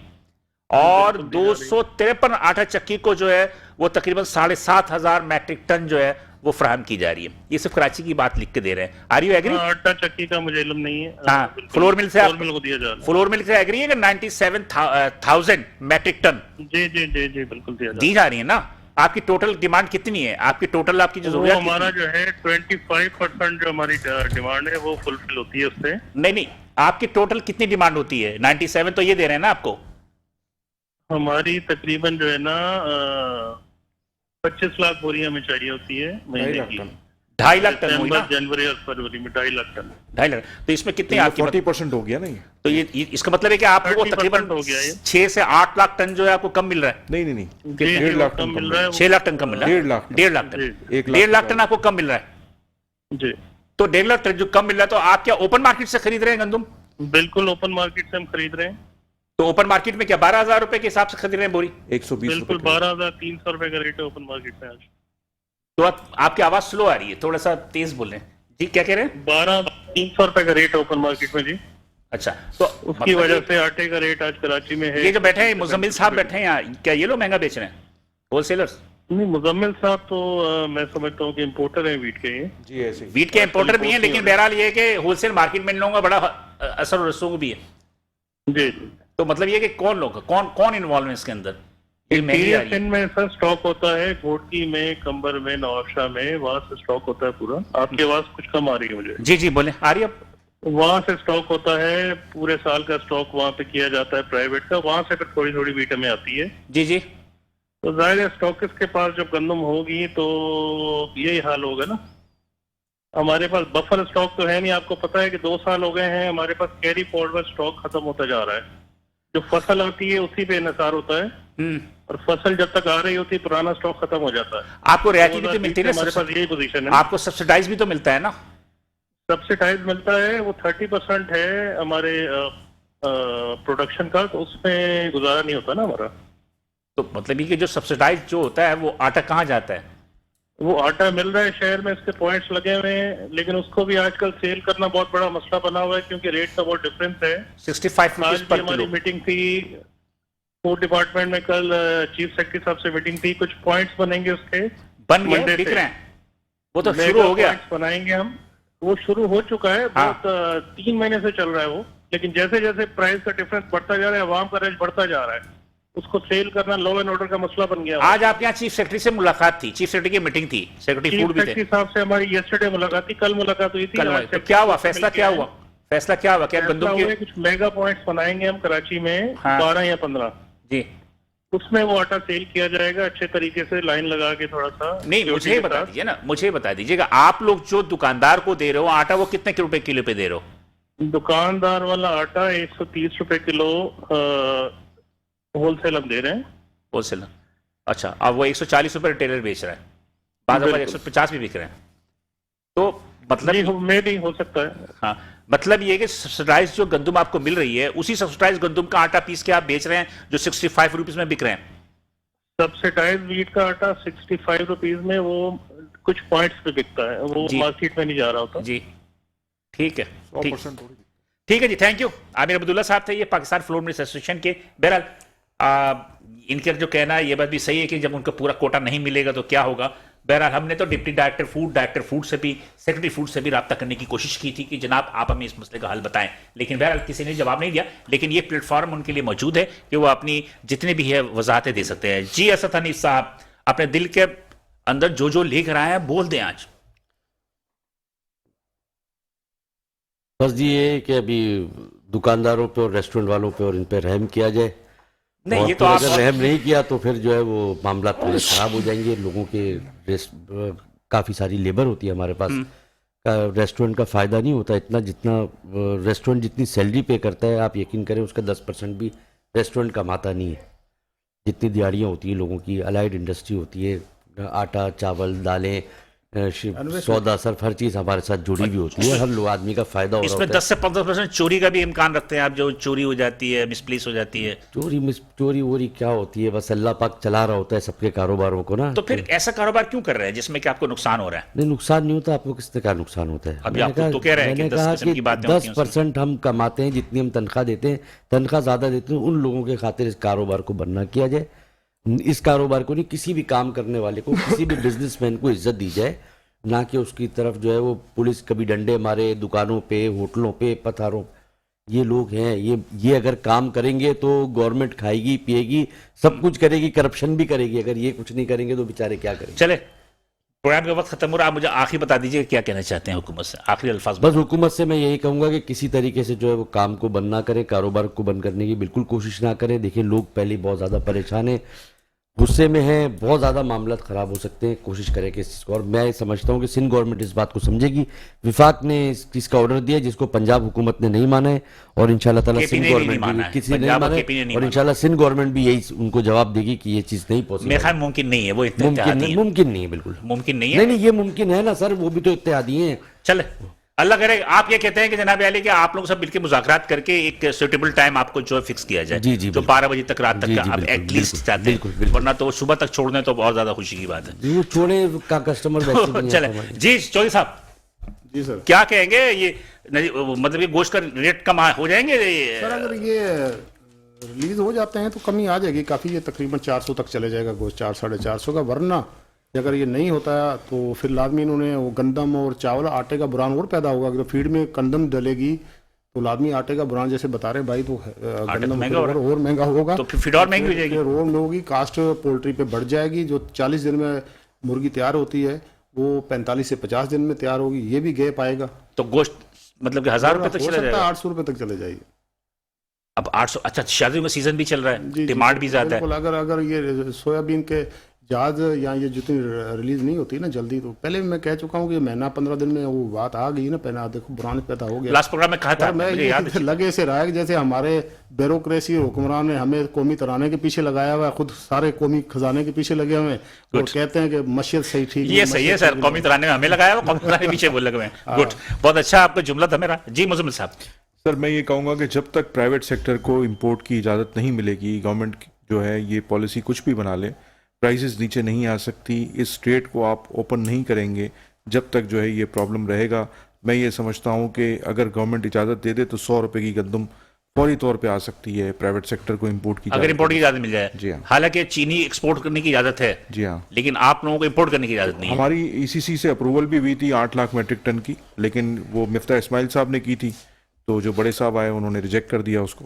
और 253 आटा चक्की को जो है वो तकरीबन 7,500 मैट्रिक टन जो है वो फराहम की जा रही है। ये सिर्फ कराची की बात लिख के दे रहे हैं। Are you agree? आटा चक्की का मुझे इल्म नहीं है। हाँ, फ्लोर मिल से फ्लोर मिल को दिया जा रहा है। फ्लोर मिल से एग्री है कि 97,000 मैट्रिक टन जी जी जी जी बिल्कुल दी जा रही है ना। आपकी टोटल डिमांड कितनी है? आपकी टोटल आपकी जो जरूरत हमारा जो है 25% जो हमारी डिमांड है वो फुलफिल होती है उससे। नहीं, आपकी टोटल कितनी डिमांड होती है? 97 तो ये दे रहे हैं ना आपको। हमारी तकरीबन जो है ना 25 लाख बोरी हमें चाहिए होती है महीने की। 2.5 लाख टन हुई ना? जनवरी और फरवरी में 2.5 लाख टन। 2.5 लाख। तो इसमें कितने आपकी 40% हो गया ना ये? तो ये इसका मतलब है कि आप लोगों को तकरीबन 6 से 8 लाख टन जो है आपको कम मिल रहा है। नहीं 1.5 लाख टन मिल रहा है। 6 लाख टन कम मिल रहा है। 1.5 लाख टन 1.5 लाख टन आपको कम मिल रहा है जी। तो 1.5 लाख टन जो कम मिल रहा है, तो आप क्या ओपन मार्केट से खरीद रहे हैं गंदम? बिल्कुल ओपन मार्केट से हम खरीद रहे हैं। तो ओपन मार्केट में क्या 12,000 रुपए के हिसाब से खरीद रहे हैं बोरी? 120 बिल्कुल 12,300 रुपए का रेट है ओपन मार्केट में आज। तो आपकी आवाज स्लो आ रही है, थोड़ा सा तेज बोलें जी। क्या कह रहे हैं? 12,300 रुपए का रेट है ओपन मार्केट में जी। अच्छा, तो उसकी वजह से आटे का रेट आज कराची में है। ये जो बैठे हैं मुजम्मिल साहब बैठे हैं यहाँ, क्या ये लोग महंगा बेच रहे हैं, होलसेलर्स? नहीं, मुजम्मिल साहब तो मैं समझता हूँ कि इम्पोर्टर है वीट के। जी ऐसे वीट के इम्पोर्टर भी हैं, लेकिन बहरहाल ये है कि होलसेल मार्केट में इन लोगों का बड़ा असर और रसूख भी है। जी। तो मतलब ये कि कौन लोग, कौन इन्वॉल्व है इसके अंदर? ये महंगी आ इंटीरियर रही है। सिंध में सर स्टॉक होता है, घोटकी में, कंबर में, नवाबशाह में, वहां से स्टॉक होता है पूरा। आपकी आवाज कुछ कम आ रही है मुझे। जी जी बोले, आ रही है अब? वहां से स्टॉक होता है, पूरे साल का स्टॉक वहां पे किया जाता है प्राइवेट का, वहां से फिर थोड़ी थोड़ी बीट में आती है। जी जी। तो जाहिर है स्टॉकिस्ट के पास जब गंदम होगी तो यही हाल होगा ना। हमारे पास बफर स्टॉक तो है नहीं, आपको पता है कि 2 साल हो गए हैं हमारे पास कैरी फॉरवर्ड स्टॉक खत्म होता जा रहा है। जो फसल आती है उसी पे इन्हिसार होता है, और फसल जब तक आ रही होती है पुराना स्टॉक खत्म हो जाता है। आपको रियायती भी तो मिलती है हमारे ना, पास यही पोजीशन है ना। आपको सब्सिडाइज भी तो मिलता है ना? सब्सिडाइज मिलता है, वो 30% है हमारे प्रोडक्शन का, तो उसमें गुजारा नहीं होता ना हमारा। तो मतलब ये कि जो सब्सिडाइज जो होता है वो आटा कहाँ जाता है? वो आटा मिल रहा है शहर में, इसके पॉइंट्स लगे हुए हैं, लेकिन उसको भी आजकल सेल करना बहुत बड़ा मसला बना हुआ है, क्योंकि रेट का बहुत डिफरेंस है। 65 आज रुपीज भी पर हमारी किलो। मीटिंग थी फूड डिपार्टमेंट में, कल चीफ सेक्रेटरी साहब से मीटिंग थी, कुछ पॉइंट्स बनेंगे उसके, बन गए, Monday बिक से। रहे हैं, वो तो मेगा शुरू हो गया। पॉइंट्स बनाएंगे हम, वो शुरू हो चुका है। हाँ। बहुत 3 महीने से चल रहा है वो, लेकिन जैसे जैसे प्राइस का डिफरेंस बढ़ता जा रहा है, अवाम का रेट बढ़ता जा रहा है, उसको सेल करना लॉ एंड ऑर्डर का मसला बन गया। आज आपके यहाँ चीफ सेक्रेटरी से मुलाकात थी, चीफ सेक्रेटरी की मीटिंग थी, सेक्रेटरी चीफ फूड भी थे। सेक्रेटरी साहब से हमारी येस्टरडे मुलाकात थी, कल मुलाकात हुई थी। कल आज हुआ। तो सेक्रेटरी क्या हुआ, साहब से फैसला मिलके क्या आए। हुआ? फैसला क्या हुआ? क्या फैसला गंदम हुआ है, की? कुछ मेगा पॉइंट्स बनाएंगे हम कराची में, हाँ। 12 या 15, जी उसमें वो आटा सेल किया जाएगा अच्छे तरीके से, लाइन लगा के थोड़ा सा। नहीं, मुझे ही बता दीजिए ना, मुझे बता दीजिएगा, आप लोग जो दुकानदार को दे रहे हो आटा, वो कितने रुपए किलो पे दे रहे हो? दुकानदार वाला आटा 130 रुपए किलो होलसेल हम दे रहे हैं। होलसेल। अच्छा, अब वो 140 रुपए रिटेलर बेच रहा है, बाद में 150 भी बिक रहे हैं। तो मतलब में भी हो सकता है। हाँ, मतलब ये कि सब्सिडाइज जो गंदम आपको मिल रही है, उसी सब्सिडाइज गंदम का आटा पीस के आप बेच रहे हैं जो 65 रुपीज में बिक रहे हैं। सब्सिडाइज वीट का आटा 65 रुपीज में वो कुछ पॉइंट्स पे बिकता है, वो जी। मार्केट में नहीं जा रहा होता। जी ठीक है, ठीक 100% थोड़ी। ठीक है जी, थैंक यू। आमिर अब्दुल्ला साहब थे, ये पाकिस्तान फ्लोर मिल्स एसोसिएशन के। बहरहाल इनका जो कहना है ये बात भी सही है कि जब उनका पूरा कोटा नहीं मिलेगा तो क्या होगा। बहरहाल हमने तो डिप्टी डायरेक्टर फूड से भी, सेक्रेटरी फूड से भी रब्ता करने की कोशिश की थी कि जनाब आप हमें इस मसले का हल बताएं, लेकिन बहरहाल किसी ने जवाब नहीं दिया। लेकिन ये प्लेटफॉर्म उनके लिए मौजूद है कि वो अपनी जितने भी है वजाहतें दे सकते हैं। जी असद हनीफ साहब, अपने दिल के अंदर जो जो लेकर आए हैं बोल दें आज। बस जी ये कि अभी दुकानदारों पे और रेस्टोरेंट वालों पे और इन पे रहम किया जाए। नहीं, और ये तो फिर आप अगर रहम नहीं किया तो फिर जो है वो मामला थोड़े खराब हो जाएंगे। लोगों के काफ़ी सारी लेबर होती है हमारे पास, रेस्टोरेंट का फ़ायदा नहीं होता इतना जितना रेस्टोरेंट जितनी सैलरी पे करता है, आप यकीन करें उसका 10% भी रेस्टोरेंट कमाता नहीं है। जितनी दिहाड़ियाँ होती हैं लोगों की, अलाइड इंडस्ट्री होती है, आटा चावल दालें सौदा सर्फ हर चीज़ हमारे साथ जुड़ी हुई होती है, हर लोग आदमी का फ़ायदा हो रहा इसमें होता है। 10 से 15% चोरी का भी इम्कान रखते हैं आप, जो चोरी हो जाती है, मिसप्लेस हो जाती है। चोरी वोरी क्या होती है, बस अल्लाह पाक चला रहा होता है सबके कारोबारों को ना। तो फिर ऐसा कारोबार क्यों कर रहे हैं जिसमें कि आपको नुकसान हो रहा है? नहीं, नुकसान नहीं होता। आपको किस तरह का नुकसान होता है? अभी आप खुद तो कह रहे हैं कि 10 किस्म की बातें होती हैं उसमें। 10% हम कमाते हैं, जितनी हम तनख्वाह देते हैं, तनख्वाह ज़्यादा देते हैं उन लोगों के खातिर इस कारोबार को बंद ना किया जाए। इस कारोबार को नहीं, किसी भी काम करने वाले को, किसी भी बिजनेसमैन को इज्जत दी जाए, ना कि उसकी तरफ जो है वो पुलिस कभी डंडे मारे दुकानों पे, होटलों पे, पथारों। ये लोग हैं, ये अगर काम करेंगे तो गवर्नमेंट खाएगी पिएगी, सब कुछ करेगी, करप्शन भी करेगी। अगर ये कुछ नहीं करेंगे तो बेचारे क्या करेंगे? चले, प्रोग्राम का वक्त खत्म हो रहा है, आप मुझे आखिर बता दीजिए क्या कहना चाहते हैं हुकूमत से, आखिरी अल्फाज। बस हुकूमत से मैं यही कहूंगा कि किसी तरीके से जो है वो काम को बंद ना करें, कारोबार को बंद करने की बिल्कुल कोशिश ना करें। देखिए लोग पहले बहुत ज़्यादा परेशान हैं, गुस्से में है, बहुत ज़्यादा मामला ख़राब हो सकते हैं। कोशिश करें कि इस चीज़ को, और मैं समझता हूँ कि सिंध गवर्नमेंट इस बात को समझेगी। विफाक ने इस चीज़ का ऑर्डर दिया जिसको पंजाब हुकूमत ने नहीं माना है, और इंशाल्लाह ताला KP सिंध ने भी नहीं गवर्नमेंट माना भी है, किसी ने नहीं पंजाब और माना KP ने नहीं है, और माना। इंशाल्लाह सिंध गवर्नमेंट भी यही उनको जवाब देगी कि ये चीज़ नहीं पॉसिबल। मेरे ख्याल मुमकिन नहीं है, वो इतने मुमकिन इत्तेहादी नहीं, हैं। मुमकिन नहीं है, बिल्कुल मुमकिन नहीं नहीं है। नहीं, ये मुमकिन है ना सर, वो भी तो इत्तेहादी हैं। चले, अल्लाह करे। आप ये कहते हैं कि जनाब अली कि आप लोग सब मिलकर मुज़ाकरात करके एक सुटेबल टाइम आपको जो फिक्स किया जाए, जी, जी, जो बिल्कुल। 12 बजे तक रात तक जी, का जी, आप बिल्कुल, एटलीस्ट बिल्कुल, चाहते बिल्कुल, हैं, बिल्कुल। वरना तो सुबह तक छोड़ दें तो बहुत ज्यादा खुशी की बात है। वो छोड़े का कस्टमर वैसे भी नहीं चले आता हमारे। जी, चौधरी साहब जी सर। क्या कहेंगे? ये मतलब ये गोश्त का रेट कम हो जाएंगे? सर अगर ये रिलीज हो जाते हैं तो कमी आ जाएगी काफ़ी, ये तकरीबन 400 तक चले जाएगा गोश्त, 400-450 का। वरना अगर ये नहीं होता तो फिर लाजमी इन्होंने वो गंदम और चावल आटे का बुरान और पैदा होगा। तो फीड में गंदम डलेगी तो आदमी आटे का बुरान जैसे बता रहे भाई, तो गंदम महंगा हो रहा और महंगा होगा, तो फिर फीड और महंगी हो जाएगी। फिर और में होगी, कास्ट पोल्ट्री पे बढ़ जाएगी। जो 40 दिन में मुर्गी तैयार होती है वो 45 से 50 दिन में तैयार होगी, ये भी गैप आएगा। तो गोश्त मतलब कि 1000 रुपए तक चला जाएगा, 800 रुपए तक चले जाएगी। अब 800। अच्छा, शादियों में सीजन भी चल रहा है, जी, डिमांड भी ज्यादा है। बिल्कुल। अगर ये सोयाबीन के जहाज या ये जितनी रिलीज नहीं होती ना जल्दी, तो पहले मैं कह चुका हूँ कि महीना 15 दिन में वो बात आ गई ना, पहले देखो बुरान पैदा हो गया। लास्ट प्रोग्राम में कहा था, मैं मुझे ये याद है। लगे से रहा है कि जैसे हमारे ब्यूरोक्रेसी हुक्मरान ने हमें कौमी तराने के पीछे लगाया हुआ है, खुद सारे कौमी खजाने के पीछे लगे हुए हैं और कहते हैं कि मस्जिद सही ठीक ये सही है सर, कौमी तराने में हमें लगाया हुआ, कौमी तराने के पीछे वो लगे हुए हैं। गुड, बहुत अच्छा आपका जुमला था मेरा। जी मुजम्मिल साहब। सर मैं ये कहूँगा कि जब तक प्राइवेट सेक्टर को इंपोर्ट की इजाज़त नहीं मिलेगी, गवर्नमेंट जो है ये पॉलिसी कुछ भी बना ले, प्राइसेस नीचे नहीं आ सकती। इस ट्रेड को आप ओपन नहीं करेंगे जब तक जो है ये प्रॉब्लम रहेगा। मैं ये समझता हूँ कि अगर गवर्नमेंट इजाज़त दे दे तो 100 रुपये की गंदम फौरी तौर पे आ सकती है प्राइवेट सेक्टर को इंपोर्ट की, अगर इंपोर्ट की इजाजत मिल जाए। जी हाँ। हालांकि चीनी एक्सपोर्ट करने की इजाजत है, जी हाँ, लेकिन आप लोगों को इंपोर्ट करने की इजाजत नहीं है। हमारी ईसीसी से अप्रूवल भी हुई थी 8 लाख मेट्रिक टन की, लेकिन वो मिफ्ता इस्माइल साहब ने की थी, तो जो बड़े साहब आए उन्होंने रिजेक्ट कर दिया उसको।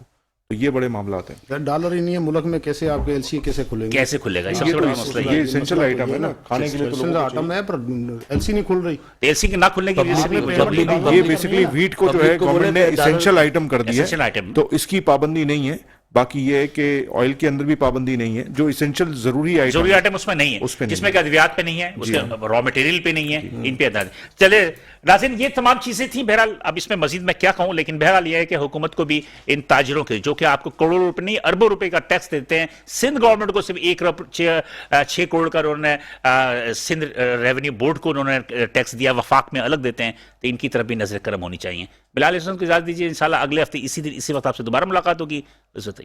तो ये बड़े मामला हैं। सर डॉलर ही नहीं है मुल्क में, कैसे आपके एलसी कैसे खुलेंगे? कैसे खुलेगा, ये सबसे बड़ा मसला ये एसेंशियल आइटम है ना, खाने के लिए तो एसेंशियल आइटम है, पर एलसी नहीं खुल रही। एलसी के ना खुलने की वजह से भी लोगों ये बेसिकली वीट को जो है गवर्नमेंट ने एसेंशियल आइटम कर दिया एसेंशियल आइटम। तो इसकी पाबंदी नहीं है। बाकी ये है कि ऑयल के अंदर भी पाबंदी नहीं है, जो इसेंशियल जरूरी आइटम उसमें नहीं है, उसमें नहीं जिसमें कि अद्वियात पे नहीं है, उसके रॉ मटेरियल पे नहीं है, इन पे आधारित। चले नाज़रीन, ये तमाम चीजें थी। बहरहाल अब इसमें मजीद मैं क्या कहूं, लेकिन बहरहाल ये है कि हुकूमत को भी इन ताजिरों के, जो कि आपको करोड़ों रुपए नहीं अरबों रुपए का टैक्स देते हैं, सिंध गवर्नमेंट को सिर्फ 6 करोड़ का उन्होंने सिंध रेवेन्यू बोर्ड को उन्होंने टैक्स दिया, वफाक में अलग देते हैं, तो इनकी तरफ भी नजर करम होनी चाहिए। बिलाल हसन को इजाजत दीजिए, इंशाल्लाह अगले हफ्ते इसी दिन इसी वक्त आपसे दोबारा मुलाकात होगी। इज्जत